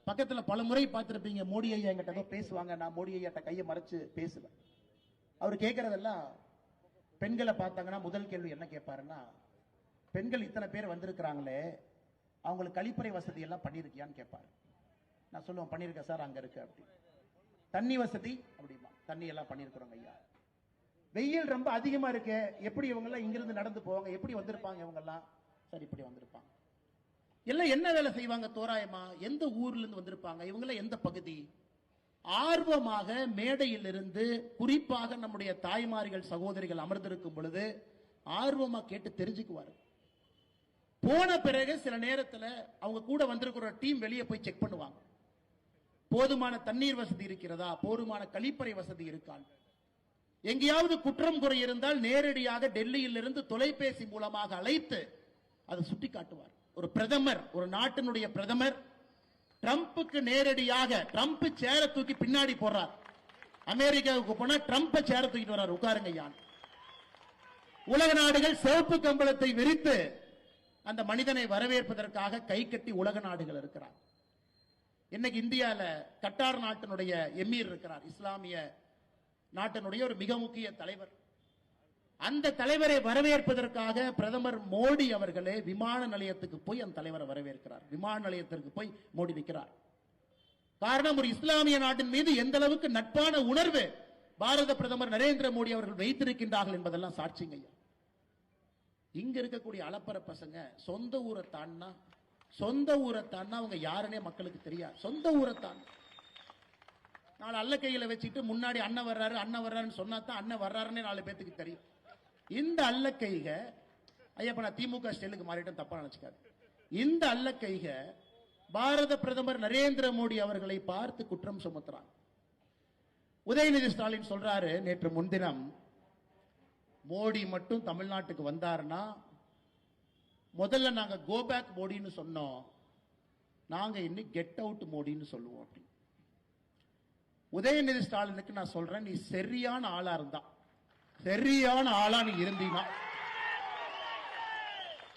பக்கத்துல பல முறை பார்த்திருப்பீங்க, மோடி ஐயா என்கிட்ட பேசுவாங்க, நான் மோடி ஐயாட்ட கையை மறைச்சு பேசுவேன். அவர் கேட்கறதெல்லாம் பெண்களை பார்த்தாங்கன்னா முதல் கேள்வி என்ன கேட்பாருன்னா, பெண்கள் இத்தனை பேர் வந்திருக்கிறாங்களே, அவங்களுக்கு கழிப்பறை வசதி எல்லாம் பண்ணிருக்கியான்னு கேட்பாரு. நான் சொல்லுவேன், பண்ணிருக்கேன் சார், அங்க இருக்கு அப்படி. தண்ணி வசதி அப்படிமா, தண்ணி எல்லாம் பண்ணிருக்கிறோங்க ஐயா. வெயில் ரொம்ப அதிகமா இருக்கு, எப்படி இவங்க எல்லாம் இங்கிருந்து நடந்து போவாங்க, எப்படி வந்திருப்பாங்க இவங்க எல்லாம்? சரி, இப்படி வந்திருப்பாங்க. எல்லாம் என்ன வேலை செய்வாங்க தோராயமா, எந்த ஊர்ல இருந்து வந்திருப்பாங்க, இவங்க எல்லாம் எந்த பகுதி? ஆர்வமாக மேடையில் இருந்து, குறிப்பாக நம்முடைய தாய்மார்கள் சகோதரிகள் அமர்ந்திருக்கும் பொழுது ஆர்வமா கேட்டு தெரிஞ்சுக்குவாரு. போன பிறகு சில நேரத்தில் அவங்க கூட வந்திருக்கிற டீம் வெளியே போய் செக் பண்ணுவாங்க. போதுமான தண்ணீர் வசதி இருக்கிறதா, போதுமான கழிப்பறை வசதி இருக்கான். எங்கேயாவது குற்றம் குறை இருந்தால் நேரடியாக டெல்லியில் இருந்து தொலைபேசி மூலமாக அழைத்து அதை சுட்டி காட்டுவார். ஒரு பிரதமர், ஒரு நாட்டினுடைய பிரதமர் ட்ரம்புக்கு நேரடியாக, ட்ரம்ப் சேர தூக்கி பின்னாடி போறார். அமெரிக்காவுக்கு போனா ட்ரம்ப் சேர தூக்கிட்டு வர்றார், உட்காருங்க ஐயான். உலக நாடுகள் சிவப்பு கம்பளத்தை விரித்து அந்த மனிதனை வரவேற்பதற்காக கை கட்டி உலக நாடுகள் இருக்கிறார். இன்னைக்கு இந்தியால கட்டார் நாட்டினுடைய எமீர் இருக்கிறார், இஸ்லாமிய நாட்டினுடைய ஒரு மிக முக்கிய தலைவர். அந்த தலைவரை வரவேற்பதற்காக பிரதமர் மோடி அவர்களே விமான நிலையத்துக்கு போய் அந்த தலைவரை வரவேற்கிறார். விமான நிலையத்திற்கு போய் மோடி நிற்கிறார். காரணம், ஒரு இஸ்லாமிய நாட்டின் மீது எந்த அளவுக்கு நட்பான உணர்வு பாரத பிரதமர் நரேந்திர மோடி அவர்கள் வைத்திருக்கின்றார்கள் என்பதெல்லாம் சாட்சிங்க. இங்க இருக்கக்கூடிய அலப்பற பசங்க சொந்த ஊரை தாண்டா அவங்க யாருன்னே மக்களுக்கு தெரியாது. சொந்த ஊரை தான் நாலு அல்ல கையில வச்சுட்டு முன்னாடி அண்ணன் வர்றாருன்னு சொன்னா தான் அண்ணன் வர்றாருன்னே 4 பேத்துக்கு தெரியும். இந்த அல்ல கைக, ஐயப்ப நான் திமுக ஸ்டைலுக்கு மாறிட்டேன், தப்பா நினைச்சுக்காது. இந்த அல்ல கைக பாரத பிரதமர் நரேந்திர மோடி அவர்களை பார்த்து குற்றம் சுமத்துறாங்க. உதயநிதி ஸ்டாலின் சொல்றாரு, நேற்று முன்தினம் மோடி மட்டும் தமிழ்நாட்டுக்கு வந்தாருன்னா முதல்ல நாங்க கோ பேக் மோடின்னு சொன்னோம், நாங்க இன்னும் கெட் அவுட் மோடின்னு சொல்லுவோம். உதயநிதி ஸ்டாலினுக்கு நான் சொல்றேன், நீ சரியான ஆளா இருந்தா, சரியான ஆளா நீ இருந்தீங்கன்னா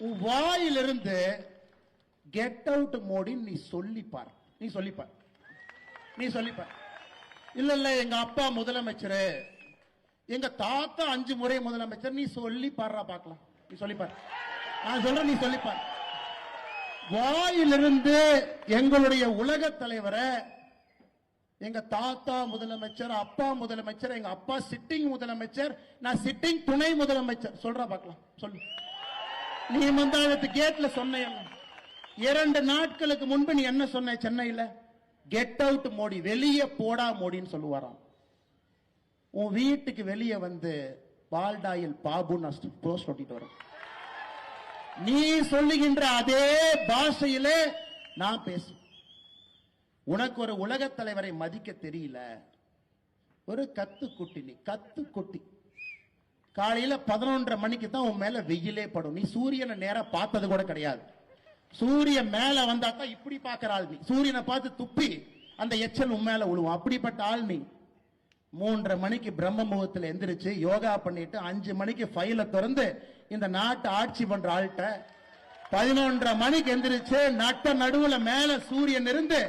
உன் வாயிலிருந்து கெட் அவுட் மோடி நீ சொல்லிப்பார். இல்ல எங்க அப்பா முதலமைச்சர், எங்க தாத்தா 5 முறை முதலமைச்சர், நீ சொல்லி பாடுறா பார்க்கலாம். நீ சொல்லிப்பார். நான் சொல்றேன், நீ சொல்லிப்பார். வாயிலிருந்து எங்களுடைய உலக தலைவரை எங்க தாத்தா முதலமைச்சர், அப்பா முதலமைச்சர், எங்க அப்பா சிட்டிங் முதலமைச்சர், நான் சிட்டிங் துணை முதலமைச்சர், சொல்றா பார்க்கலாம். சொல்லு. நீ மந்தாளத்து கேட்ல சொன்ன 2 நாட்களுக்கு முன்பு நீ என்ன சொன்ன சென்னையில? கெட் அவுட் மோடி, வெளியே போடா மோடின்னு சொல்லுவாராம். உன் வீட்டுக்கு வெளியே வந்து பால்டாயில் பாபு போஸ்ட் ஒட்டிட்டு வரும். நீ சொல்லுகின்ற அதே பாஷையிலே நான் பேசுவேன். உனக்கு ஒரு உலக தலைவரை மதிக்க தெரியல, ஒரு கத்துக்குட்டி. நீ கத்துக்குட்டி. காலையில 11:30 மணிக்கு தான் உன் மேல வெயிலே படும். நீ சூரியனை நேரா பார்த்தது கூட கிடையாது. சூரியன் மேல வந்தா தான் இப்படி பார்க்கிற ஆள் நீ. சூரியனை பார்த்து துப்பி அந்த எச்சல் உன் மேல விழுவும். அப்படிப்பட்ட ஆள் நீ. 3:30 மணிக்கு பிரம்ம முகூர்த்தத்தில் எந்திரிச்சு யோகா பண்ணிட்டு 5 மணிக்கு ஃபைல திறந்து இந்த நாட்டை ஆட்சி பண்ற ஆள்கிட்ட 11:30 மணிக்கு எந்திரிச்சு நட்ட நடுவுல மேல சூரியன் இருந்து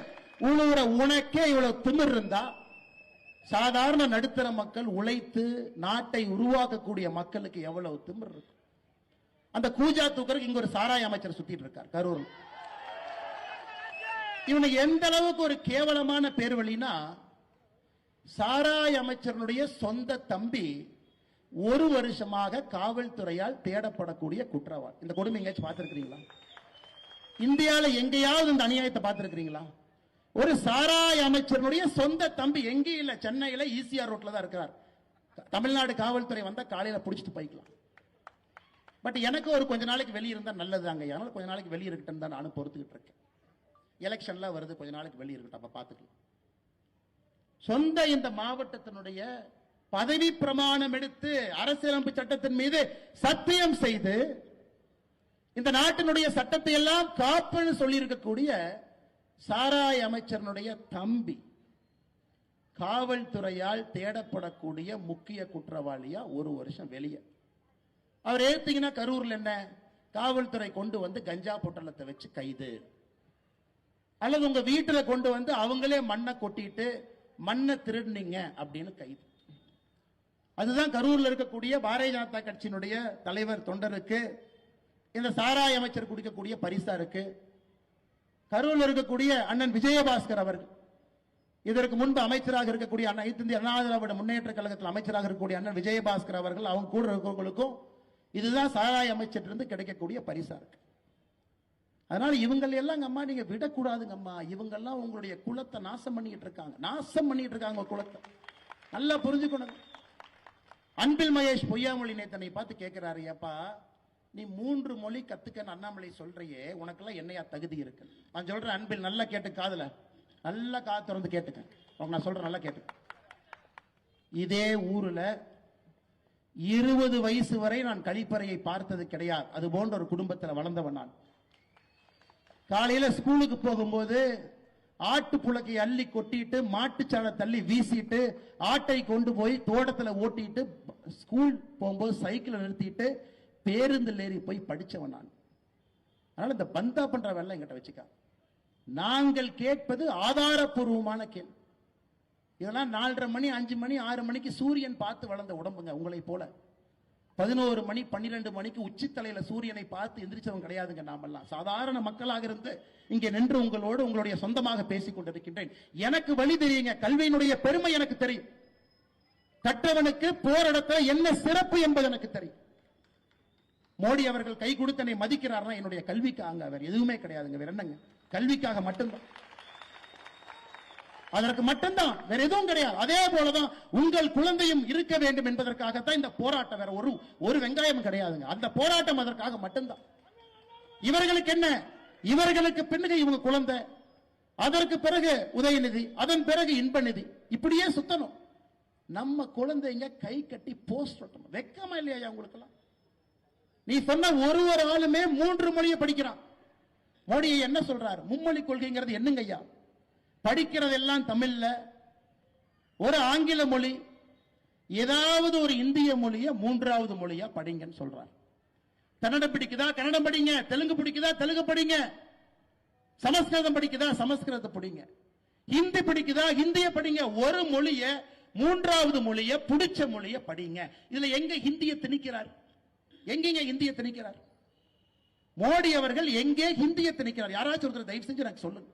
உழுவுற உனக்கே இவ்வளவு திமிர் இருந்தா, சாதாரண நடுத்தர மக்கள் உழைத்து நாட்டை உருவாக்கக்கூடிய மக்களுக்கு எவ்வளவு திமிர் இருக்கு? அந்த கூஜா தூக்கருக்கு இங்க ஒரு சாராய அமைச்சர் சுத்திட்டு இருக்கார் கரூர். இவனுக்கு எந்த அளவுக்கு ஒரு கேவலமான பேர் வழினா, சாராய அமைச்சருடைய சொந்த தம்பி 1 வருஷமாக காவல்துறையால் தேடப்படக்கூடிய குற்றவாளி. இந்த கொடுமை எங்கேயாச்சும் பார்த்திருக்கிறீங்களா? இந்தியாவில் எங்கேயாவது இந்த அநியாயத்தை பார்த்திருக்கிறீங்களா? ஒரு சாராய அமைச்சருடைய சொந்த தம்பி, எங்கேயும் இல்ல, சென்னையில ஈசிஆர் ரோட்ல தான் இருக்கிறார். தமிழ்நாடு காவல்துறை வந்தா காலையில பிடிச்சிட்டு போய்க்கலாம். பட் எனக்கு ஒரு கொஞ்ச நாளைக்கு வெளியே இருந்தா நல்லதுதாங்க. அதனால கொஞ்ச நாளைக்கு வெளியே இருக்கட்டும் தான் நானும் பொறுத்துக்கிட்டு இருக்கேன். எலெக்ஷன்லாம் வருது, கொஞ்ச நாளைக்கு வெளியே இருக்கட்டும், அப்ப பாத்துக்கலாம். சொந்த இந்த மாவட்டத்தினுடைய பதவி பிரமாணம் எடுத்து அரசியலமைப்பு சட்டத்தின் மீது சத்தியம் செய்து இந்த நாட்டினுடைய சட்டத்தை எல்லாம் காப்புன்னு சொல்லி இருக்கக்கூடிய சாராய அமைச்சருடைய தம்பி காவல்துறையால் தேடப்படக்கூடிய முக்கிய குற்றவாளியா 1 வருஷம் வெளியே. அவர் ஏத்தீங்கன்னா கரூர்ல என்ன, காவல்துறை கொண்டு வந்து கஞ்சா பொட்டலத்தை வச்சு கைது, அல்லது உங்க வீட்டுல கொண்டு வந்து அவங்களே மண்ணை கொட்டிட்டு மண்ணை திருடுனீங்க அப்படின்னு கைது. அதுதான் கரூர்ல இருக்கக்கூடிய பாரதிய ஜனதா கட்சியினுடைய தலைவர் தொண்டருக்கு இந்த சாராய அமைச்சர் குடிக்கக்கூடிய பரிசா இருக்கு. கரூர்ல இருக்கக்கூடிய அண்ணன் விஜயபாஸ்கர் அவர்கள், இதற்கு முன்பு அமைச்சராக இருக்கக்கூடிய அனைத்து இந்திய அண்ணா திராவிட முன்னேற்ற கழகத்தில் அமைச்சராக இருக்கக்கூடிய அண்ணன் விஜயபாஸ்கர் அவர்கள், அவங்க கூட இருக்கிறவங்களுக்கும் இதுதான் சாராய அமைச்சர் கிடைக்கக்கூடிய பரிசா இருக்கு. அதனால இவங்க எல்லாம் அம்மா நீங்க விடக்கூடாதுங்க அம்மா. இவங்க எல்லாம் உங்களுடைய குலத்தை நாசம் பண்ணிட்டு இருக்காங்க குலத்தை. நல்லா புரிஞ்சுக்கணும். அன்பில் மகேஷ் பொய்யாமொழி நேத்தனை பார்த்து கேட்கிறாரு, ஏப்பா நீ 3 மொழி கத்துக்கன்னு அண்ணாமலை சொல்றியே, உனக்கெல்லாம் என்னையா தகுதி இருக்கு? நான் சொல்றேன் அன்பில், நல்லா கேட்டு காதுல நல்லா திறந்து கேட்டுக்க. நான் சொல்றேன் நல்லா கேட்டுக்க. இதே ஊர்ல 20 வயசு வரை நான் கழிப்பறையை பார்த்தது கிடையாது. அது போன்ற ஒரு குடும்பத்தில் வளர்ந்தவன் நான். காலையில ஸ்கூலுக்கு போகும்போது ஆட்டு புலக்கை அள்ளி கொட்டிட்டு மாட்டுச்சாலை தள்ளி வீசிட்டு ஆட்டை கொண்டு போய் தோட்டத்தில் ஓட்டிட்டு ஸ்கூல் போகும்போது சைக்கிளை நிறுத்திட்டு பேருந்தில் ஏறி போய் படிச்சவன் நான். அதனால இந்த பந்தா பண்ற வேலை எங்கிட்ட வச்சுக்க. நாங்கள் கேட்பது ஆதாரப்பூர்வமான கேள்வி. இதெல்லாம் 4:30 மணி 5 மணி 6 மணிக்கு சூரியன் பார்த்து வளர்ந்த உடம்புங்க. உங்களை போல 11 மணி 12 மணிக்கு உச்சித்தலையில சூரியனை பார்த்து எந்திரிச்சவங்க கிடையாதுங்க. நாமெல்லாம் சாதாரண மக்களாக இருந்து இங்கே நின்று உங்களோடு உங்களுடைய சொந்தமாக பேசிக் கொண்டிருக்கின்றேன். எனக்கு வழி தெரியுங்க. கல்வியினுடைய பெருமை எனக்கு தெரியும். கற்றவனுக்கு போராடத்துல என்ன சிறப்பு என்பது எனக்கு தெரியும். மோடி அவர்கள் கை கொடுத்து என்னை மதிக்கிறார்னா என்னுடைய கல்விக்காக, வேற எதுவுமே கிடையாதுங்க. வேற என்னங்க, கல்விக்காக மட்டும்தான், அதற்கு மட்டும்தான், வேற எதுவும் கிடையாது. அதே போலதான் உங்கள் குழந்தையும் இருக்க வேண்டும் என்பதற்காகத்தான் இந்த போராட்டம். வேற ஒரு வெங்காயம் கிடையாதுங்க. அந்த போராட்டம் அதற்காக மட்டும்தான். இவர்களுக்கு என்ன, இவர்களுக்கு பின்னுக்கு இவங்க குழந்தை, அதற்கு பிறகு உதயநிதி, அதன் பிறகு இன்ப நிதி, இப்படியே சுத்தணும். நம்ம குழந்தைங்க கை கட்டி போஸ்ட் ஒட்டணும். வெக்கமா இல்லையா உங்களுக்கு எல்லாம்? நீ சொன்ன ஒரு ஆளுமே 3 மொழியை படிக்கிறான். மோடி என்ன சொல்றாரு? மும்மொழி கொள்கைங்கிறது என்னங்க ஐயா? படிக்கிறதெல்லாம் தமிழ்ல, ஒரு ஆங்கில மொழி, ஏதாவது ஒரு இந்திய மொழிய 3வது மொழியா படிங்கன்னு சொல்றார். கன்னடம் பிடிக்குதா கன்னடம் படிங்க, தெலுங்கு பிடிக்குதா தெலுங்கு படிங்க, சமஸ்கிருதம் பிடிக்குதா சமஸ்கிருதத்தை படிங்க, ஹிந்தி பிடிக்குதா ஹிந்திய படிங்க. ஒரு மொழிய 3வது மொழிய பிடிச்ச மொழிய படிங்க. இதுல எங்க ஹிந்திய திணிக்கிறார்? எங்கங்க ஹிந்திய திணிக்கிறார்? மோடி அவர்கள் எங்கே ஹிந்திய திணிக்கிறார்? யாராச்சும் ஒருத்தர் தயவு செஞ்சு எனக்கு சொல்லுங்க.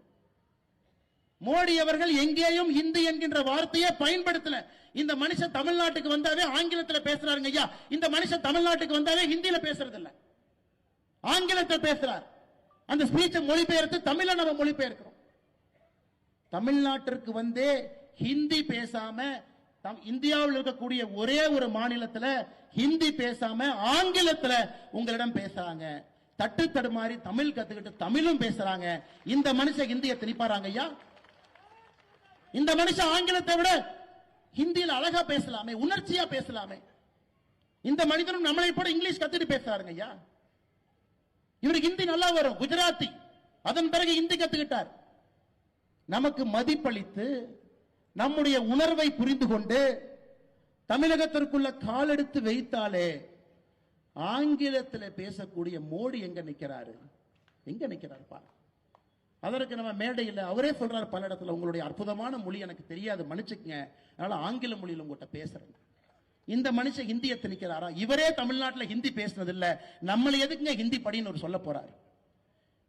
மோடி அவர்கள் எங்கேயும் ஹிந்தி என்கின்ற வார்த்தையை பயன்படுத்தல. இந்த மனுஷன் தமிழ்நாட்டுக்கு வந்தாவே ஆங்கிலத்தில் பேசுறாருங்க ஐயா. இந்த மனுஷன் தமிழ்நாட்டுக்கு வந்தாவே ஹிந்தியில பேசுறது இல்ல, ஆங்கிலத்தில் பேசுறார். அந்த ஸ்பீச்சை மொழிபெயர்த்து தமிழ நம்ம மொழிபெயர்க்கிறோம். தமிழ்நாட்டிற்கு வந்தே ஹிந்தி பேசாம, இந்தியாவில் இருக்கக்கூடிய ஒரே ஒரு மாநிலத்தில் ஹிந்தி பேசாம ஆங்கிலத்தில் உங்களிடம் பேசுறாங்க. தட்டு தடுமாறி தமிழ் கத்துக்கிட்டு தமிழும் பேசுறாங்க. இந்த மனுஷன் ஹிந்தியை திணிப்பாராங்க ஐயா? இந்த மனுஷன் ஆங்கிலத்தை விட ஹிந்தியில் அழகா பேசலாமே, உணர்ச்சியா பேசலாமே. இந்த மனிதனும் நம்மளை போல இங்கிலீஷ் கத்துட்டு பேசுறாருங்க ஐயா. இவருக்கு ஹிந்தி நல்லா வரும், குஜராத்தி, அதன் பிறகு ஹிந்தி கத்துக்கிட்டார். நமக்கு மதிப்பளித்து நம்முடைய உணர்வை புரிந்து கொண்டு தமிழகத்திற்குள்ள காலெடுத்து வைத்தாலே ஆங்கிலத்தில் பேசக்கூடிய மோடி எங்க நிக்கிறாரு? எங்க நிக்கிறாரு பாரு. அதற்கு நம்ம மேடையில் அவரே சொல்றாரு பல இடத்துல, உங்களுடைய அற்புதமான மொழி எனக்கு தெரியாது, மன்னிச்சுக்கங்க, அதனால ஆங்கில மொழியில் உங்கள்கிட்ட பேசுறேன். இந்த மனுஷன் ஹிந்தியை திணிக்கிறாரா? இவரே தமிழ்நாட்டில் ஹிந்தி பேசுனது இல்ல, நம்மள எதுக்குங்க ஹிந்தி படின்னு ஒரு சொல்ல போறாரு.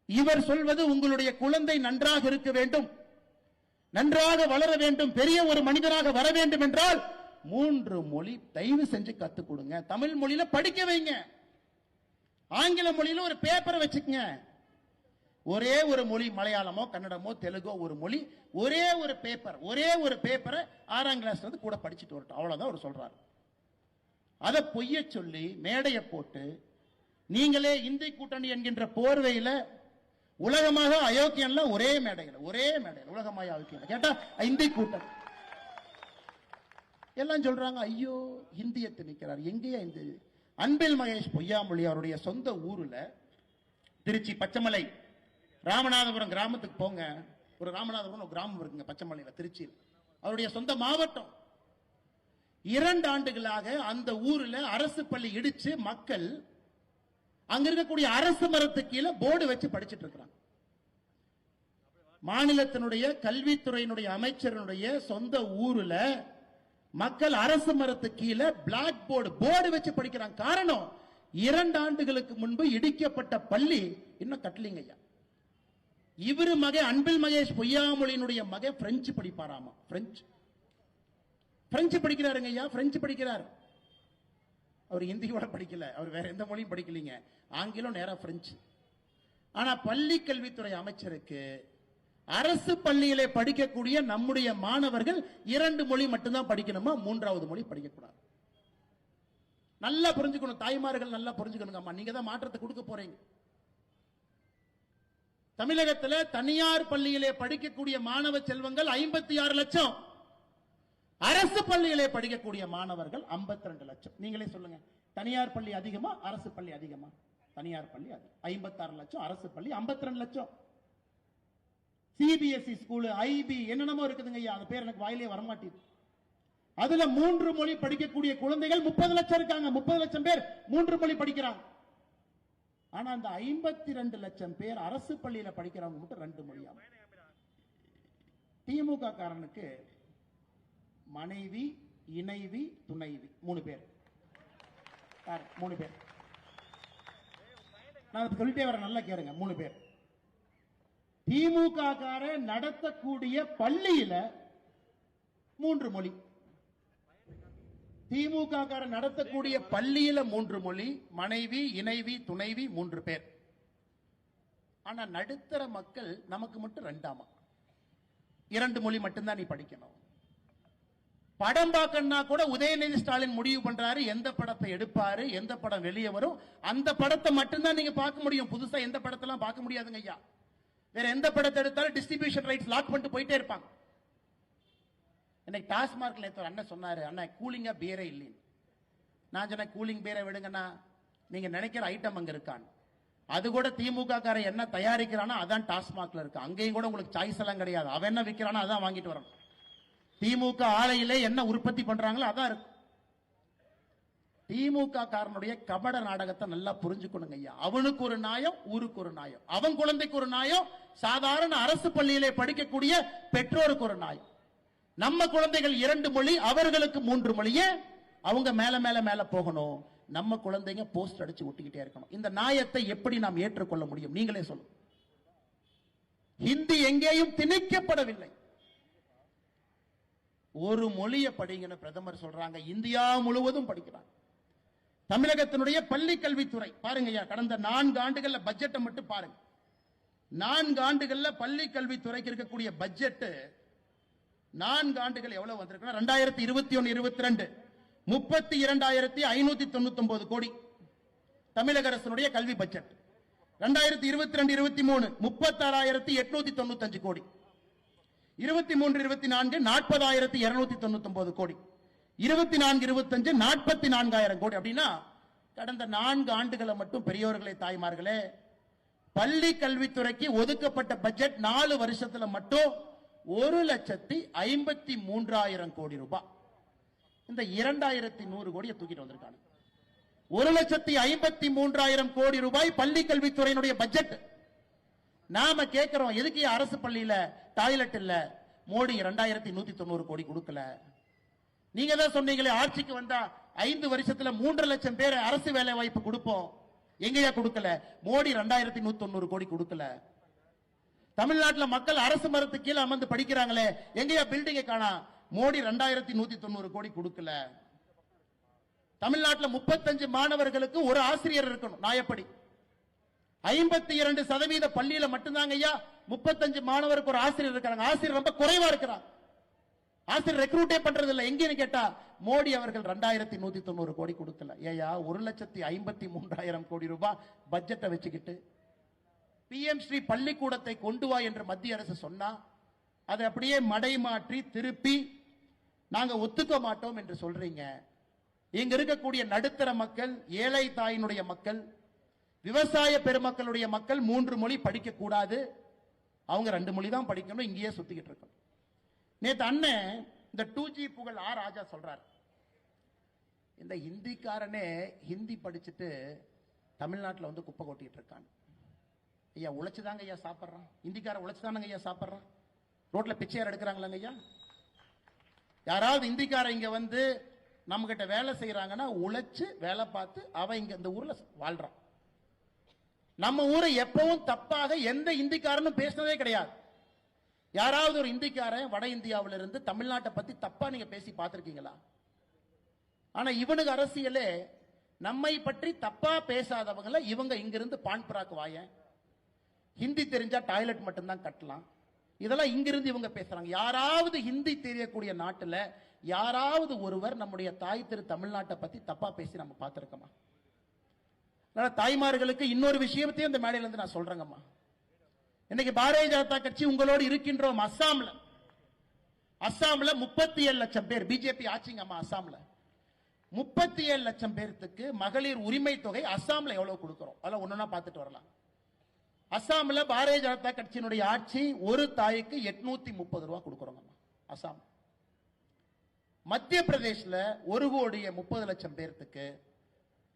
இவர் சொல்வது உங்களுடைய குழந்தை நன்றாக இருக்க வேண்டும், நன்றாக வளர வேண்டும், பெரிய ஒரு மனிதராக வர வேண்டும் என்றால் 3 மொழி தயவு செஞ்சு கத்துக் கொடுங்க. தமிழ் மொழியில படிக்க வைங்க, ஆங்கில மொழியில ஒரு பேப்பரை வச்சுக்கங்க. ஒரே ஒரு மொழி, மலையாளமோ கன்னடமோ தெலுங்கோ ஒரு மொழி, ஒரே ஒரு பேப்பரை 6ஆம் கிளாஸ்ல இருந்து கூட படிச்சுட்டு வரட்டும், அவ்வளவுதான் அவர் சொல்றாரு. அதை பொய்ய சொல்லி மேடைய போட்டு நீங்களே இந்தி கூட்டணி என்கின்ற போர்வையில உலகமாக அயோக்கியன்ல ஒரே மேடையில் உலகமாக அயோக்கியன் கேட்டா இந்தி கூட்டணி எல்லாம் சொல்றாங்க. ஐயோ ஹிந்தியை திணிக்கிறார். எங்கேயா இந்த அன்பில் மகேஷ் பொய்யாமொழி அவருடைய சொந்த ஊர்ல திருச்சி பச்சைமலை ராமநாதபுரம் கிராமத்துக்கு போங்க. ஒரு ராமநாதபுரம் ஒரு கிராமம் இருக்குங்க பச்சைமலையில, திருச்சி, அவருடைய சொந்த மாவட்டம். 2 ஆண்டுகளாக அந்த ஊர்ல அரசு பள்ளி இடிச்சு மக்கள் அங்க இருக்கக்கூடிய அரசு மரத்துக்கு கீழே போர்டு வச்சு படிச்சுட்டு இருக்கிறாங்க. மாநிலத்தினுடைய கல்வித்துறையினுடைய அமைச்சருடைய சொந்த ஊர்ல மக்கள் அரசு மரத்து கீழே பிளாக் போர்டு வச்சு படிக்கிறாங்க. காரணம் 2 ஆண்டுகளுக்கு முன்பு இடிக்கப்பட்ட பள்ளி இன்னும் கட்டலிங்க ஐயா. இவரு மகன் அன்பில் மகேஷ் பொய்யாமொழியினுடைய மகன் பிரெஞ்சு படிப்பாராமா. பிரெஞ்சு படிக்கிறாருங்க ஐயா, பிரெஞ்சு படிக்கிறார். அவர் ஹிந்தி கூட படிக்கல, அவர் வேற எந்த மொழியும் படிக்கலீங்க, ஆங்கிலம் நேரா பிரெஞ்சு. ஆனா பள்ளி கல்வித்துறை அமைச்சருக்கு அரசு பள்ளியிலே படிக்கக்கூடிய நம்முடைய மாணவர்கள் 2 மொழி மட்டும்தான் படிக்கணுமா, 3வது மொழி படிக்கக்கூடாது. நல்லா புரிஞ்சுக்கணும் தாய்மார்கள், நல்லா புரிஞ்சுக்கணும். அம்மா நீங்க தான் மாற்றத்தை கொடுக்க போறீங்க. தமிழகத்தில் தனியார் பள்ளியிலே படிக்கக்கூடிய மாணவ செல்வங்கள் 56 லட்சம், அரசு பள்ளியிலே படிக்கக்கூடிய மாணவர்கள் 52 லட்சம். நீங்களே சொல்லுங்க, தனியார் பள்ளி அதிகமா அரசு பள்ளி அதிகமா? தனியார் பள்ளி அதிகம், 56 லட்சம், அரசு பள்ளி 52 லட்சம். சிபிஎஸ்இ ஸ்கூல், ஐபி என்னென்னமோ இருக்குதுங்க ஐயா, அந்த பேர் எனக்கு வாயிலே வரமாட்டேங்குது. அதுல 3 மொழி படிக்கக்கூடிய குழந்தைகள் 30 லட்சம் இருக்காங்க. 30 லட்சம் பேர் 3 மொழி படிக்கிறாங்க. ஆனா அந்த 52 லட்சம் பேர் அரசு பள்ளியில படிக்கிறவங்க மட்டும் 2 மொழியா. திமுக காரனுக்கு மனைவி, இணைவி, துணைவி 3 பேர். 3 பேர் நான் சொல்லிட்டே வர, நல்லா கேளுங்க. 3 பேர். திமுக கார நடத்தக்கூடிய பள்ளியில 3 மொழி. திமுக கார நடத்தக்கூடிய பள்ளியில 3 மொழி, மனைவி, இணைவி, துணைவி 3 பேர். ஆனா நடுத்தர மக்கள் நமக்கு மட்டும் 2ஆமா. 2 மொழி மட்டும்தான் நீ படிக்கணும். படம் பார்க்கணும்னா கூட உதயநிதி ஸ்டாலின் முடிவு பண்றாரு எந்த படத்தை எடுப்பாரு, எந்த படம் வெளியே வரும், அந்த படத்தை மட்டும்தான் நீங்க பார்க்க முடியும். புதுசா எந்த படத்தெல்லாம் பார்க்க முடியாதுங்க ஐயா. வேற எந்த படத்தை எடுத்தாலும் டிஸ்ட்ரிபியூஷன் ரைட்ஸ் லாக் பண்ணிட்டு போயிட்டே இருப்பாங்க. இன்னைக்கு டாஸ்மார்க்ல ஒரு அண்ணன் சொன்னாரு, அண்ணா கூலிங்கா பீரே இல்லை. நான் சொன்ன கூலிங் பீரை விடுங்கண்ணா, நீங்க நினைக்கிற ஐட்டம் அங்க இருக்கான்னு. அது கூட திமுக கார என்ன தயாரிக்கிறானோ அதான் டாஸ்மார்க்ல இருக்கு. அங்கேயும் கூட உங்களுக்கு சாய்ஸ் எல்லாம் கிடையாது. அவன் என்ன விற்கிறானோ அதான் வாங்கிட்டு வரணும். திமுக ஆலையிலே என்ன உற்பத்தி பண்றாங்களோ அதான் இருக்கு. திமுக காரனுடைய கபட நாடகத்தை நல்லா புரிஞ்சுக்கணுங்க ஐயா. அவனுக்கு ஒரு நியாயம், ஊருக்கு ஒரு நியாயம், அவன் குழந்தைக்கு ஒரு நியாயம், சாதாரண அரசு பள்ளியிலே படிக்கக்கூடிய பெற்றோருக்கு ஒரு நியாயம். நம்ம குழந்தைகள் 2 மொழி, அவர்களுக்கு 3 மொழியே. அவங்க மேல மேல மேல போகணும், நம்ம குழந்தைங்க போஸ்ட் அடிச்சு ஒட்டிக்கிட்டே இருக்கணும். இந்த நியாயத்தை எப்படி நாம் ஏற்றுக்கொள்ள முடியும்? நீங்களே சொல்லுங்க. ஹிந்தி எங்கேயும் திணிக்கப்படவில்லை. ஒரு மொழியை படிங்கன்னு பிரதமர் சொல்றாங்க, இந்தியா முழுவதும் படிக்கிறாங்க. தமிழகத்தினுடைய பள்ளி கல்வித்துறை பாருங்க ஐயா, கடந்த 4 ஆண்டுகள்ல பட்ஜெட்டை மட்டும் பாருங்க. 4 ஆண்டுகள்ல பள்ளி கல்வித்துறைக்கு இருக்கக்கூடிய பட்ஜெட் 4 ஆண்டுகள் எவ்வளவு வந்திருக்கு? 2021-22 32,599 கோடி தமிழக அரசினுடைய கல்வி பட்ஜெட். 2022-23 36,895 கோடி. 23-24 40,299 கோடி. 24-25 44,000 கோடி. அப்படின்னா கடந்த 4 ஆண்டுகளை மட்டும் பெரியவர்களே தாய்மார்களே பள்ளி கல்வித்துறைக்கு ஒதுக்கப்பட்ட பட்ஜெட் 4 வருஷத்துல மட்டும் 1,53,000 கோடி ரூபாய். இந்த 2,100 கோடியை தூக்கிட்டு வந்திருக்காங்க. 1,53,000 கோடி ரூபாய் பள்ளி கல்வித்துறையினுடைய பட்ஜெட். நாம கேட்கிறோம், எதுக்கு அரசு பள்ளியில டாய்லெட் இல்ல? மோடி 2,190 கோடி கொடுக்கல. நீங்க தான் சொன்னீங்களே ஆட்சிக்கு வந்தா 5 வருஷத்துல 3 லட்சம் பேர் அரசு வேலை வாய்ப்பு கொடுப்போம். எங்கயா கொடுக்கல? மோடி 2,190 கோடி கொடுக்கல. தமிழ்நாட்டில் மக்கள் அரசு மரத்து கீழே அமர்ந்து படிக்கிறாங்களே, எங்கயா பில்டிங்கை காணா? மோடி 2,190 கோடி கொடுக்கல. தமிழ்நாட்டில் 35 மாணவர்களுக்கு ஒரு ஆசிரியர் இருக்கணும் நியாயப்படி. 52% பள்ளியில மட்டும்தாங்க ஐயா 35 மாணவருக்கு ஒரு ஆசிரியர் இருக்காங்க. ஆசிரியர் ரொம்ப குறைவா இருக்கிறாங்க. ஆசிரியர் ரெக்ரூட்டே பண்றது இல்ல. எங்கன்னு கேட்டா மோடி அவர்கள் 2,190 கோடி கொடுக்கல. ஏயா 1,53,000 கோடி ரூபாய் பட்ஜெட்டை வச்சுக்கிட்டு PM ஸ்ரீ பள்ளிக்கூடத்தை கொண்டு வா என்று மத்திய அரசு சொன்னா அதை அப்படியே மடை மாற்றி திருப்பி நாங்க ஒத்துக்க மாட்டோம் என்று சொல்றீங்க. இங்க இருக்கக்கூடிய நடுத்தர மக்கள், ஏழை தாயினுடைய மக்கள், விவசாய பெருமக்களுடைய மக்கள் 3 மொழி படிக்க கூடாது, அவங்க 2 மொழி தான் படிக்கணும், இங்கேயே சுத்திக்கிட்டு இருக்கோம். நேத்து அண்ணன் இந்த 2G புகழ் ஆ ராஜா சொல்றார், இந்த ஹிந்திக்காரனே ஹிந்தி படிச்சுட்டு தமிழ்நாட்டில் வந்து குப்பை கொட்டிட்டு இருக்கான். ஐயா உழைச்சுதாங்க ஐயா சாப்பிட்றான். ஹிந்திக்கார உழைச்சுதானங்க ஐயா சாப்பிட்றான். ரோட்ல பிச்சையார் எடுக்கிறாங்களாங்க ஐயா. யாராவது இந்திக்காரன் இங்க வந்து நம்ம கிட்ட வேலை செய்யறாங்கன்னா உழைச்சு வேலை பார்த்து அவன் இங்க இந்த ஊர்ல வாழ்றான். நம்ம ஊரை எப்பவும் தப்பாக எந்த இந்திக்காரனும் பேசினதே கிடையாது. யாராவது ஒரு இந்திக்காரன் வட இந்தியாவில இருந்து தமிழ்நாட்டை பத்தி தப்பா நீங்க பேசி பார்த்திருக்கீங்களா? ஆனா இவனுக்கு அரசியலே நம்மை பற்றி தப்பா பேசாதவங்கள இவங்க இங்கிருந்து பான்பராக்கு வாயன், ஹிந்தி தெரிஞ்சா டாய்லெட் மட்டும்தான் கட்டலாம், இதெல்லாம் இங்கிருந்து இவங்க பேசுறாங்க. யாராவது ஹிந்தி தெரியக்கூடிய நாட்டுல யாராவது ஒருவர் நம்முடைய தாய் திரு தமிழ்நாட்டை பத்தி தப்பா பேசி நம்ம பார்த்திருக்கோமா? தாய்மார்களுக்கு இன்னொரு விஷயத்தையும் இந்த மேடையில இருந்து நான் சொல்றேங்கம்மா. இன்னைக்கு பாரதிய ஜனதா கட்சி உங்களோடு இருக்கின்றோம். அஸ்ஸாம்ல 37 லட்சம் பேர் பிஜேபி ஆட்சிங்கம்மா. அஸ்ஸாம்ல 37 லட்சம் பேருக்கு மகளிர் உரிமை தொகை அஸ்ஸாம்ல எவ்வளவு கொடுக்கிறோம் அதெல்லாம் ஒண்ணுன்னா பார்த்துட்டு வரலாம். அஸ்ஸாம்ல பாரதிய ஜனதா கட்சியினுடைய ஆட்சி ஒரு தாய்க்கு 830 ரூபாய் கொடுக்கிறோம் அஸ்ஸாம். மத்திய பிரதேசல 1,30,00,000 பேருக்கு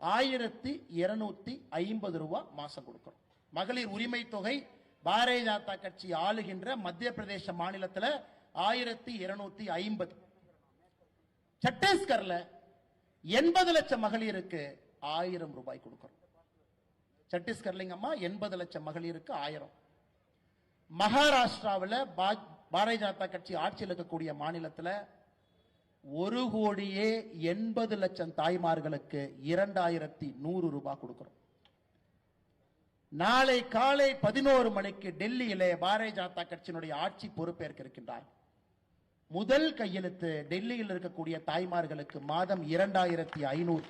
1,250 ரூபாய் மாசம் கொடுக்கிறோம். மகளிர் உரிமை தொகை பாரதிய ஜனதா கட்சி ஆளுகின்ற மத்திய பிரதேச மாநிலத்தில் 1,250. சத்தீஸ்கர்ல 80 லட்சம் மகளிருக்கு 1000 ரூபாய் கொடுக்கிறோம். சத்தீஸ்கர்லிங்கம்மா 80 லட்சம் மகளிருக்கு 1000. மகாராஷ்டிராவில் பாரதிய ஜனதா கட்சி ஆட்சியில் இருக்கக்கூடிய மாநிலத்தில் 1,80,00,000 தாய்மார்களுக்கு 2,100 ரூபாய் கொடுக்கிறோம். நாளை காலை 11 மணிக்கு டெல்லியிலே பாரதிய ஜனதா கட்சியினுடைய ஆட்சி பொறுப்பேற்க இருக்கின்றார். முதல் கையெழுத்து டெல்லியில் இருக்கக்கூடிய தாய்மார்களுக்கு மாதம் 2,500.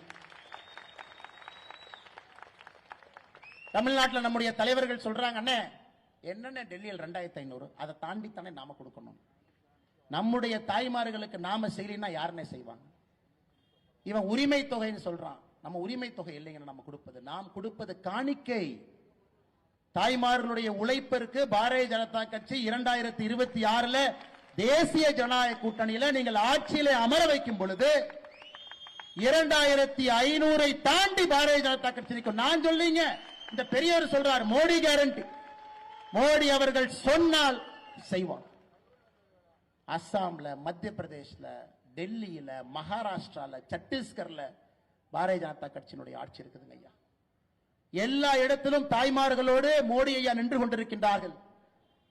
தமிழ்நாட்டில் நம்முடைய தலைவர்கள் சொல்றாங்க, அண்ணே என்னென்ன டெல்லியில் 2,500 அதை தாண்டி தானே நாம கொடுக்கணும். நம்முடைய தாய்மார்களுக்கு நாம செய்யலைன்னா யாருன்னே செய்வாங்க. இவன் உரிமை தொகைன்னு சொல்றான். நம்ம உரிமை தொகை இல்லைங்க, நம்ம கொடுப்பது நாம் கொடுப்பது காணிக்கை. தாய்மார்களுடைய உழைப்பிற்கு பாரதிய ஜனதா கட்சி 2026 தேசிய ஜனநாயக கூட்டணியில நீங்கள் ஆட்சியிலே அமர வைக்கும் பொழுது 2,500 தாண்டி பாரதிய ஜனதா கட்சி நிற்கும். நான் சொல்லிங்க, இந்த பெரியவர் சொல்றார் மோடி கேரண்டி. மோடி அவர்கள் சொன்னால் செய்வார். அஸ்ஸாம்ல, மத்திய பிரதேசல, டெல்லியில, மகாராஷ்டிரால, சத்தீஸ்கர்ல பாரதிய ஜனதா கட்சியினுடைய ஆட்சி இருக்குதுங்க ஐயா. எல்லா இடத்திலும் தாய்மார்களோடு மோடி ஐயா நின்று கொண்டிருக்கின்றார்கள்.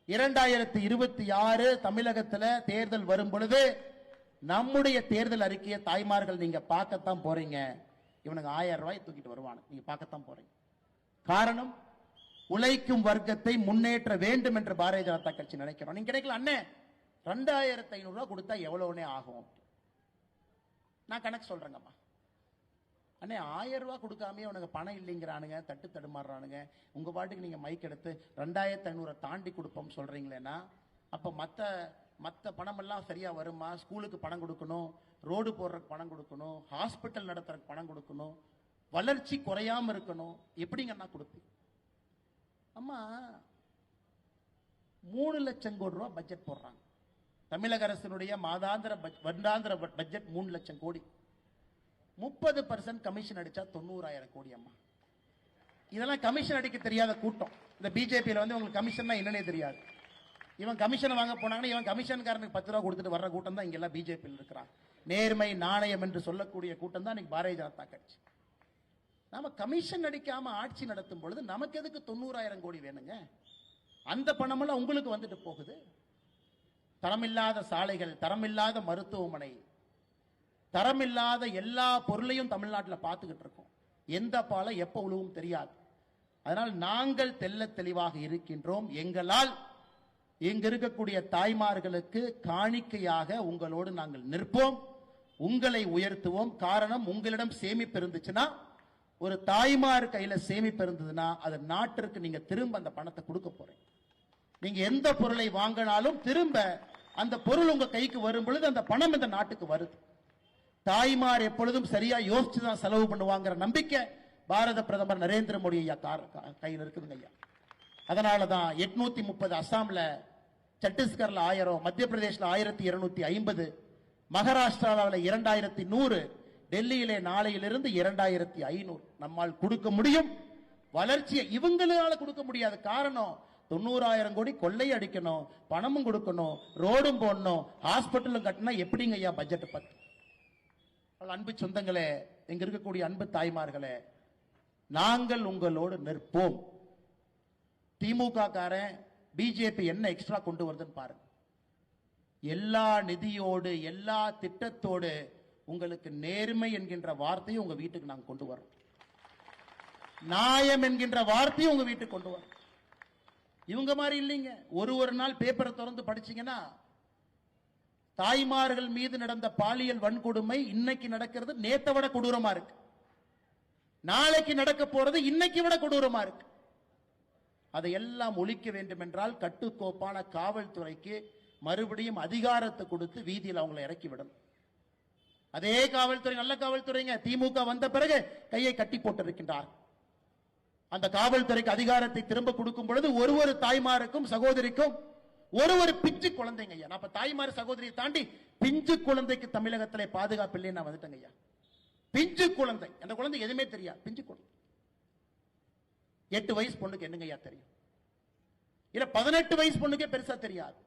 2026 தமிழகத்தில் தேர்தல் வரும் பொழுது நம்முடைய தேர்தல் அறிக்கையை தாய்மார்கள் நீங்க பார்க்கத்தான் போறீங்க. இவனுக்கு 1000 ரூபாய் தூக்கிட்டு வருவானு நீங்க பார்க்கத்தான் போறீங்க. காரணம், உழைக்கும் வர்க்கத்தை முன்னேற்ற வேண்டும் என்று பாரதிய ஜனதா கட்சி நினைக்கிறோம். நீங்க கிடைக்கல அண்ணே 2,500 ரூபாய் கொடுத்தா எவ்வளவுனே ஆகும். நான் கணக்கு சொல்றேங்கம்மா. அண்ணே 1000 ரூபாய் கொடுக்காமே உனக்கு பணம் இல்லைங்கிறானுங்க, தட்டு தடுமாறுறானுங்க. உங்க பாட்டுக்கு நீங்க மைக் எடுத்து 2,500 தாண்டி கொடுப்போம் சொல்றீங்களேன்னா அப்ப மத்த பணம் எல்லாம் சரியா வருமா? ஸ்கூலுக்கு பணம் கொடுக்கணும், ரோடு போடுறதுக்கு பணம் கொடுக்கணும், ஹாஸ்பிட்டல் நடத்துறதுக்கு பணம் கொடுக்கணும், வளர்ச்சி குறையாம இருக்கணும். எப்படிங்கன்னா கொடுப்பீங்க? அம்மா 3 லட்சம் கோடி ரூபாய் பட்ஜெட் போடுறாங்க. தமிழக அரசினுடைய வருடாந்திர பட்ஜெட் 3 லட்சம் கோடி. 30% கமிஷன் அடிச்சா 90,000 கோடி. அம்மா இதெல்லாம் கமிஷன் அடிக்க தெரியாத கூட்டம். இந்த பிஜேபியில வந்து உங்களுக்கு கமிஷன் என்னன்னே தெரியாது. இவன் கமிஷன் வாங்க போனாங்கன்னா இவன் கமிஷன்காரனுக்கு 10 ரூபா கொடுத்துட்டு வர்ற கூட்டம் தான் இங்கெல்லாம் பிஜேபியில் இருக்கிறான். நேர்மை நாணயம் என்று சொல்லக்கூடிய கூட்டம் தான் இன்னைக்கு பாரதிய ஜனதா கட்சி. நாம கமிஷன் அடிக்காம ஆட்சி நடத்தும் பொழுது நமக்கு எதுக்கு 90,000 கோடி வேணுங்க? அந்த பணமெல்லாம் உங்களுக்கு வந்துட்டு போகுது. தரமில்லாத சாலைகள், தரமில்லாத மருத்துவமனை, தரமில்லாத எல்லா பொருளையும் தமிழ்நாட்டில் பார்த்துக்கிட்டு இருக்கோம். எந்த பாலை எப்ப உழுவும் தெரியாது. அதனால் நாங்கள் தெல்ல தெளிவாக இருக்கின்றோம். எங்களால் இங்க இருக்கக்கூடிய தாய்மார்களுக்கு காணிக்கையாக உங்களோடு நாங்கள் நிற்போம், உங்களை உயர்த்துவோம். காரணம், உங்களிடம் சேமிப்பு இருந்துச்சுன்னா, ஒரு தாய்மார் கையில சேமிப்பு இருந்ததுன்னா அது நாட்டிற்கு நீங்க திரும்ப அந்த பணத்தை கொடுக்க போறீங்க. நீங்க எந்த பொருளை வாங்கினாலும் திரும்ப அந்த பொருள் உங்க கைக்கு வரும் பொழுது அந்த பணம் இந்த நாட்டுக்கு வருது. தாய்மார் எப்பொழுதும் சரியா யோசிச்சுதான் செலவு பண்ணுவாங்கிற நம்பிக்கை பாரத பிரதமர் நரேந்திர மோடி ஐயா கையில் இருக்குதுங்க ஐயா. அதனாலதான் 830 அஸ்ஸாம்ல, சத்தீஸ்கர்ல 1000, மத்திய பிரதேசல 1,250, மகாராஷ்டிராவில் 2,100, டெல்லியிலே நாளையிலிருந்து 2,500 நம்மால் கொடுக்க முடியும். வளர்ச்சியை இவங்களால கொடுக்க முடியாது. காரணம், 90,000 கோடி கொள்ளை அடிக்கணும், பணமும் கொடுக்கணும், ரோடும் போடணும், ஹாஸ்பிட்டலும் கட்டினா எப்படிங்க ஐயா பட்ஜெட் பத்து? அன்பு சொந்தங்களே, இங்க இருக்கக்கூடிய அன்பு தாய்மார்களே, நாங்கள் உங்களோடு நிற்போம். திமுக காரன் பிஜேபி என்ன எக்ஸ்ட்ரா கொண்டு வருதுன்னு பாருங்க. எல்லா நிதியோடு எல்லா திட்டத்தோடு உங்களுக்கு நேர்மை என்கின்ற வார்த்தையை உங்க வீட்டுக்கு நாங்கள் கொண்டு வரோம். நியாயம் என்கின்ற வார்த்தையை உங்க வீட்டுக்கு கொண்டு வரோம். இவங்க மாதிரி இல்லைங்க. ஒரு நாள் பேப்பரை திறந்து படிச்சீங்கன்னா தாய்மார்கள் மீது நடந்த பாலியல் வன்கொடுமை இன்னைக்கு நடக்கிறது நேத்தை விட கொடூரமா இருக்கு. நாளைக்கு நடக்க போறது இன்னைக்கு விட கொடூரமா இருக்கு. அதையெல்லாம் ஒழிக்க வேண்டும் என்றால் கட்டுக்கோப்பான காவல்துறைக்கு மறுபடியும் அதிகாரத்தை கொடுத்து வீதியில் அவங்களை இறக்கி விடணும். அதே காவல்துறை நல்ல காவல்துறைங்க. திமுக வந்த பிறகு கையை கட்டி போட்டிருக்கின்றார். அந்த காவல்துறைக்கு அதிகாரத்தை திரும்ப கொடுக்கும் பொழுது ஒரு தாய்மாருக்கும் சகோதரிக்கும் ஒரு பிஞ்சு குழந்தைங்க ஐயா. நான் தாய்மார் சகோதரியை தாண்டி பிஞ்சு குழந்தைக்கு தமிழகத்திலே பாதுகாப்பு இல்லைன்னு நான் வந்துட்டேங்க ஐயா. பிஞ்சு குழந்தை, அந்த குழந்தை எதுவுமே தெரியாது. பிஞ்சு குழந்தை 8 வயசு பொண்ணுக்கு என்னங்க ஐயா தெரியும்? இல்ல 18 வயசு பொண்ணுக்கே பெருசா தெரியாது.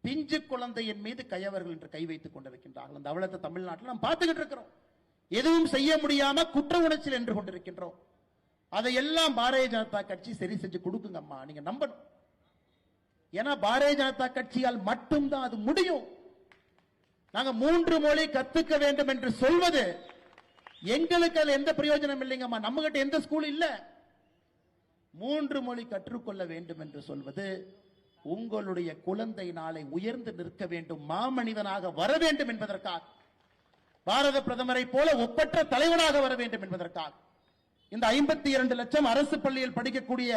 பிஞ்சு குழந்தையின் மீது கையவர்கள் என்று கை வைத்துக் கொண்டிருக்கின்றார்கள். அந்த அவலத்தை தமிழ்நாட்டில் நாம் பார்த்துக்கிட்டு இருக்கிறோம். எதுவும் செய்ய முடியாம குற்ற உணர்ச்சியில் என்று கொண்டிருக்கின்றோம். அதையெல்லாம் பாரதிய ஜனதா கட்சி சரி செஞ்சு கொடுக்குங்கம்மா, நீங்க நம்பணும். ஏன்னா பாரதிய ஜனதா கட்சியால் மட்டும்தான் அது முடியும். நாங்க 3 மொழி கத்துக்க வேண்டும் என்று சொல்வது எங்களுக்கு அது எந்த பிரயோஜனம் இல்லைங்கம்மா. நம்ம கிட்ட எந்த ஸ்கூல் இல்ல. 3 மொழி கற்றுக்கொள்ள வேண்டும் என்று சொல்வது உங்களுடைய குழந்தை நாளை உயர்ந்து நிற்க வேண்டும், மாமனிதனாக வர வேண்டும் என்பதற்காக, பாரத பிரதமரை போல ஒப்பற்ற தலைவனாக வர வேண்டும் என்பதற்காக. இந்த 52 லட்சம் அரசு பள்ளியில் படிக்கக்கூடிய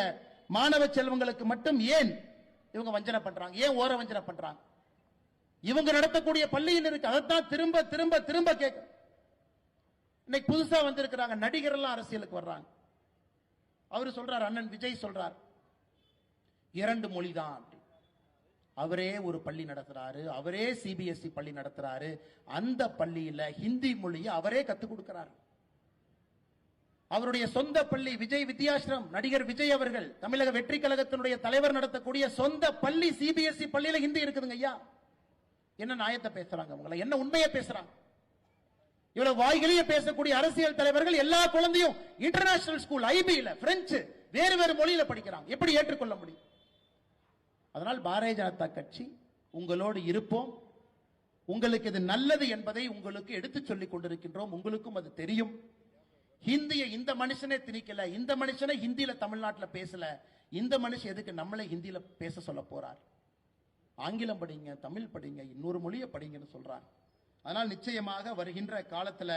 மாணவ செல்வங்களுக்கு மட்டும் ஏன் இவங்க வஞ்சனை பண்றாங்க? ஏன் ஓர வஞ்சனை பண்றாங்க? இவங்க நடத்தக்கூடிய பள்ளியில் இருக்கு. அதைத்தான் திரும்ப திரும்ப திரும்ப கேட்க. இன்னைக்கு புதுசா வந்திருக்கிறாங்க நடிகர் எல்லாம் அரசியலுக்கு வர்றாங்க. அவரு சொல்றார், அண்ணன் விஜய் சொல்றார் 2 மொழி தான். அவரே ஒரு பள்ளி நடத்துறாரு, அவரே சிபிஎஸ்இ பள்ளி நடத்துறாரு. அந்த பள்ளியில ஹிந்தி மொழியை அவரே கத்துக் கொடுக்கிறார். அவருடைய சொந்த பள்ளி விஜய் வித்யாசிரம், நடிகர் விஜய் அவர்கள் தமிழக வெற்றி கழகத்தினுடைய தலைவர் நடத்தக்கூடிய சொந்த பள்ளி சிபிஎஸ்இ பள்ளியில ஹிந்தி இருக்குதுங்க ஐயா. என்ன நியாயத்தை பேசுறாங்க? உங்களை என்ன உண்மையை பேசுறாங்க? இவ்வளவு வாய்களையே பேசக்கூடிய அரசியல் தலைவர்கள் எல்லா குழந்தையும் இன்டர்நேஷனல் ஸ்கூல் ஐபில பிரெஞ்சு வேறு வேறு மொழியில படிக்கிறாங்க. எப்படி ஏற்றுக்கொள்ள முடியும்? அதனால் பாரதிய ஜனதா கட்சி உங்களோடு இருப்போம். உங்களுக்கு இது நல்லது என்பதை உங்களுக்கு எடுத்துச் சொல்லிக் கொண்டிருக்கின்றோம். உங்களுக்கும் அது தெரியும். ஹிந்தியை இந்த மனுஷனே திணிக்கல, இந்த மனுஷனே ஹிந்தியில தமிழ்நாட்டில் பேசல, இந்த மனுஷன் எதுக்கு நம்மளே ஹிந்தியில பேச சொல்ல போறார்? ஆங்கிலம் படிங்க, தமிழ் படிங்க, இன்னொரு மொழியை படிங்கன்னு சொல்றார். அதனால் நிச்சயமாக வருகின்ற காலத்தில்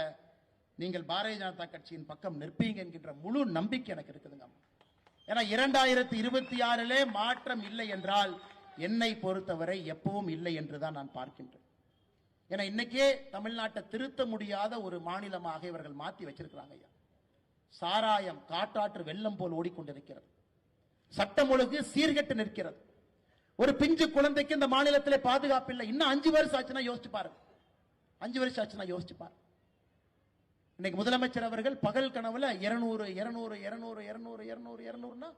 நீங்கள் பாரதிய ஜனதா கட்சியின் பக்கம் நிற்பீங்க என்கின்ற முழு நம்பிக்கை எனக்கு இருக்குதுங்க. ஏன்னா 2026 மாற்றம் இல்லை என்றால் என்னை பொறுத்தவரை எப்பவும் இல்லை என்றுதான் நான் பார்க்கின்றேன். ஏன்னா இன்னைக்கே தமிழ்நாட்டை திருத்த முடியாத ஒரு மாநிலமாக இவர்கள் மாற்றி வச்சிருக்கிறாங்க ஐயா. சாராயம் காட்டாற்று வெள்ளம் போல் ஓடிக்கொண்டிருக்கிறது. சட்டம் ஒழுங்கு சீர்கெட்டு நிற்கிறது. ஒரு பிஞ்சு குழந்தைக்கு இந்த மாநிலத்திலே பாதுகாப்பு இல்லை. இன்னும் 5 வருஷம் ஆச்சுன்னா யோசிச்சு பாருங்க. 5 வருஷம் ஆச்சுன்னா யோசிச்சு பாருங்க. இன்னைக்கு முதலமைச்சர் அவர்கள் பகல் கனவுல 200 200 200 200 200 200னா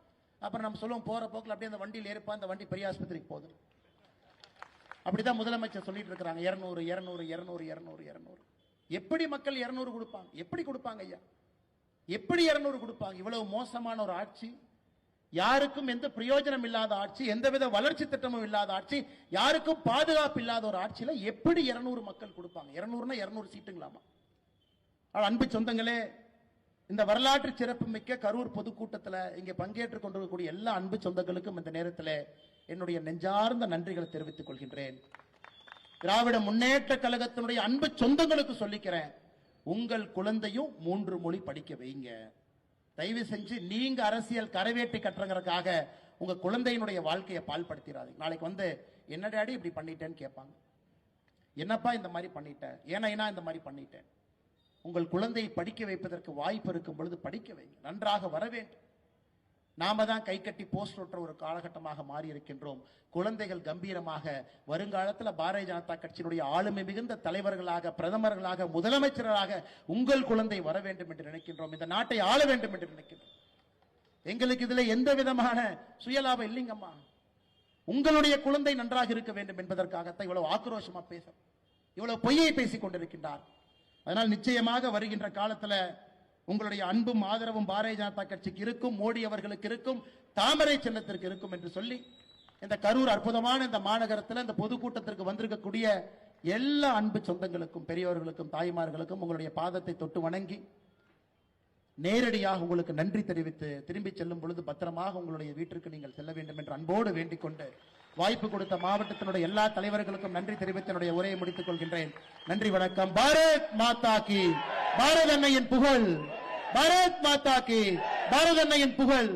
அப்புறம் நம்ம சொல்லுவோம் போற போக்கில் அப்படியே அந்த வண்டியில் ஏறிப்பா, அந்த வண்டி பெரிய ஆஸ்பத்திரிக்கு போகுது. அப்படிதான் முதலமைச்சர் சொல்லிட்டு இருக்கிறாங்க 200 200 200 200 200. எப்படி மக்கள் 200 கொடுப்பாங்க? எப்படி கொடுப்பாங்க ஐயா? எப்படி 200 கொடுப்பாங்க? இவ்வளவு மோசமான ஒரு ஆட்சி, யாருக்கும் எந்த பிரயோஜனம் இல்லாத ஆட்சி, எந்தவித வளர்ச்சி திட்டமும் இல்லாத ஆட்சி, யாருக்கும் பாதுகாப்பு இல்லாத ஒரு ஆட்சியில எப்படி 200 மக்கள் கொடுப்பாங்க? 200னா 200 சீட்டுங்களாமா? அன்பு சொந்தங்களே, இந்த வரலாற்று சிறப்பு மிக்க கரூர் பொதுக்கூட்டத்தில் இங்கே பங்கேற்றுக் கொண்டிருக்கக்கூடிய எல்லா அன்பு சொந்தங்களுக்கும் இந்த நேரத்தில் என்னுடைய நெஞ்சார்ந்த நன்றிகளை தெரிவித்துக் கொள்கின்றேன். திராவிட முன்னேற்ற கழகத்தினுடைய அன்பு சொந்தங்களுக்கு சொல்லிக்கிறேன், உங்கள் குழந்தையும் 3 மொழி படிக்க வைங்க. தயவு செஞ்சு நீங்க அரசியல் கரவேட்டி கட்டுறதுக்காக உங்க குழந்தையினுடைய வாழ்க்கையை பால்படுத்திடாதீங்க. நாளைக்கு வந்து என்ன டாடி இப்படி பண்ணிட்டேன்னு கேட்பாங்க. என்னப்பா இந்த மாதிரி பண்ணிட்டேன், ஏன்னா இந்த மாதிரி பண்ணிட்டேன். உங்கள் குழந்தையை படிக்க வைப்பதற்கு வாய்ப்பு இருக்கும் பொழுது படிக்க வைங்க. நன்றாக வர வேண்டும். நாம தான் கை கட்டி போஸ்ட் ஒற்ற ஒரு காலகட்டமாக மாறி இருக்கின்றோம். குழந்தைகள் கம்பீரமாக வருங்காலத்தில் பாரதிய ஜனதா கட்சியினுடைய ஆளுமை மிகுந்த தலைவர்களாக, பிரதமர்களாக, முதலமைச்சர்களாக உங்கள் குழந்தை வர வேண்டும் என்று நினைக்கின்றோம். இந்த நாட்டை ஆள வேண்டும் என்று நினைக்கின்றோம். எங்களுக்கு இதுல எந்த விதமான சுயலாபம் இல்லைங்கம்மா. உங்களுடைய குழந்தை நன்றாக இருக்க வேண்டும் என்பதற்காகத்தான் இவ்வளவு ஆக்ரோஷமா பேச, இவ்வளவு பொய்யை பேசிக் கொண்டிருக்கின்றார். அதனால் நிச்சயமாக வருகின்ற காலத்துல உங்களுடைய அன்பும் ஆதரவும் பாரதிய ஜனதா கட்சிக்கு இருக்கும், மோடி அவர்களுக்கு இருக்கும், தாமரை சின்னத்திற்கு இருக்கும் என்று சொல்லி இந்த கரூர் அற்புதமான இந்த மாநகரத்தில் இந்த பொதுக்கூட்டத்திற்கு வந்திருக்கக்கூடிய எல்லா அன்பு சொந்தங்களுக்கும், பெரியவர்களுக்கும், தாய்மார்களுக்கும் உங்களுடைய பாதத்தை தொட்டு வணங்கி நேரடியாக உங்களுக்கு நன்றி தெரிவித்து திரும்பி செல்லும் பொழுது பத்திரமாக உங்களுடைய வீட்டிற்கு நீங்கள் செல்ல வேண்டும் என்று அன்போடு வேண்டிக் கொண்டு வாய்ப்பு கொடுத்த மாவட்டத்தினுடைய எல்லா தலைவர்களுக்கும் நன்றி தெரிவித்து என்னுடைய உரையை முடித்துக் கொள்கின்றேன். நன்றி, வணக்கம். பாரத் மாதா கி, பாரத அன்னையின் புகழ். பாரத் மாதா கி, பாரத அன்னையின் புகழ்.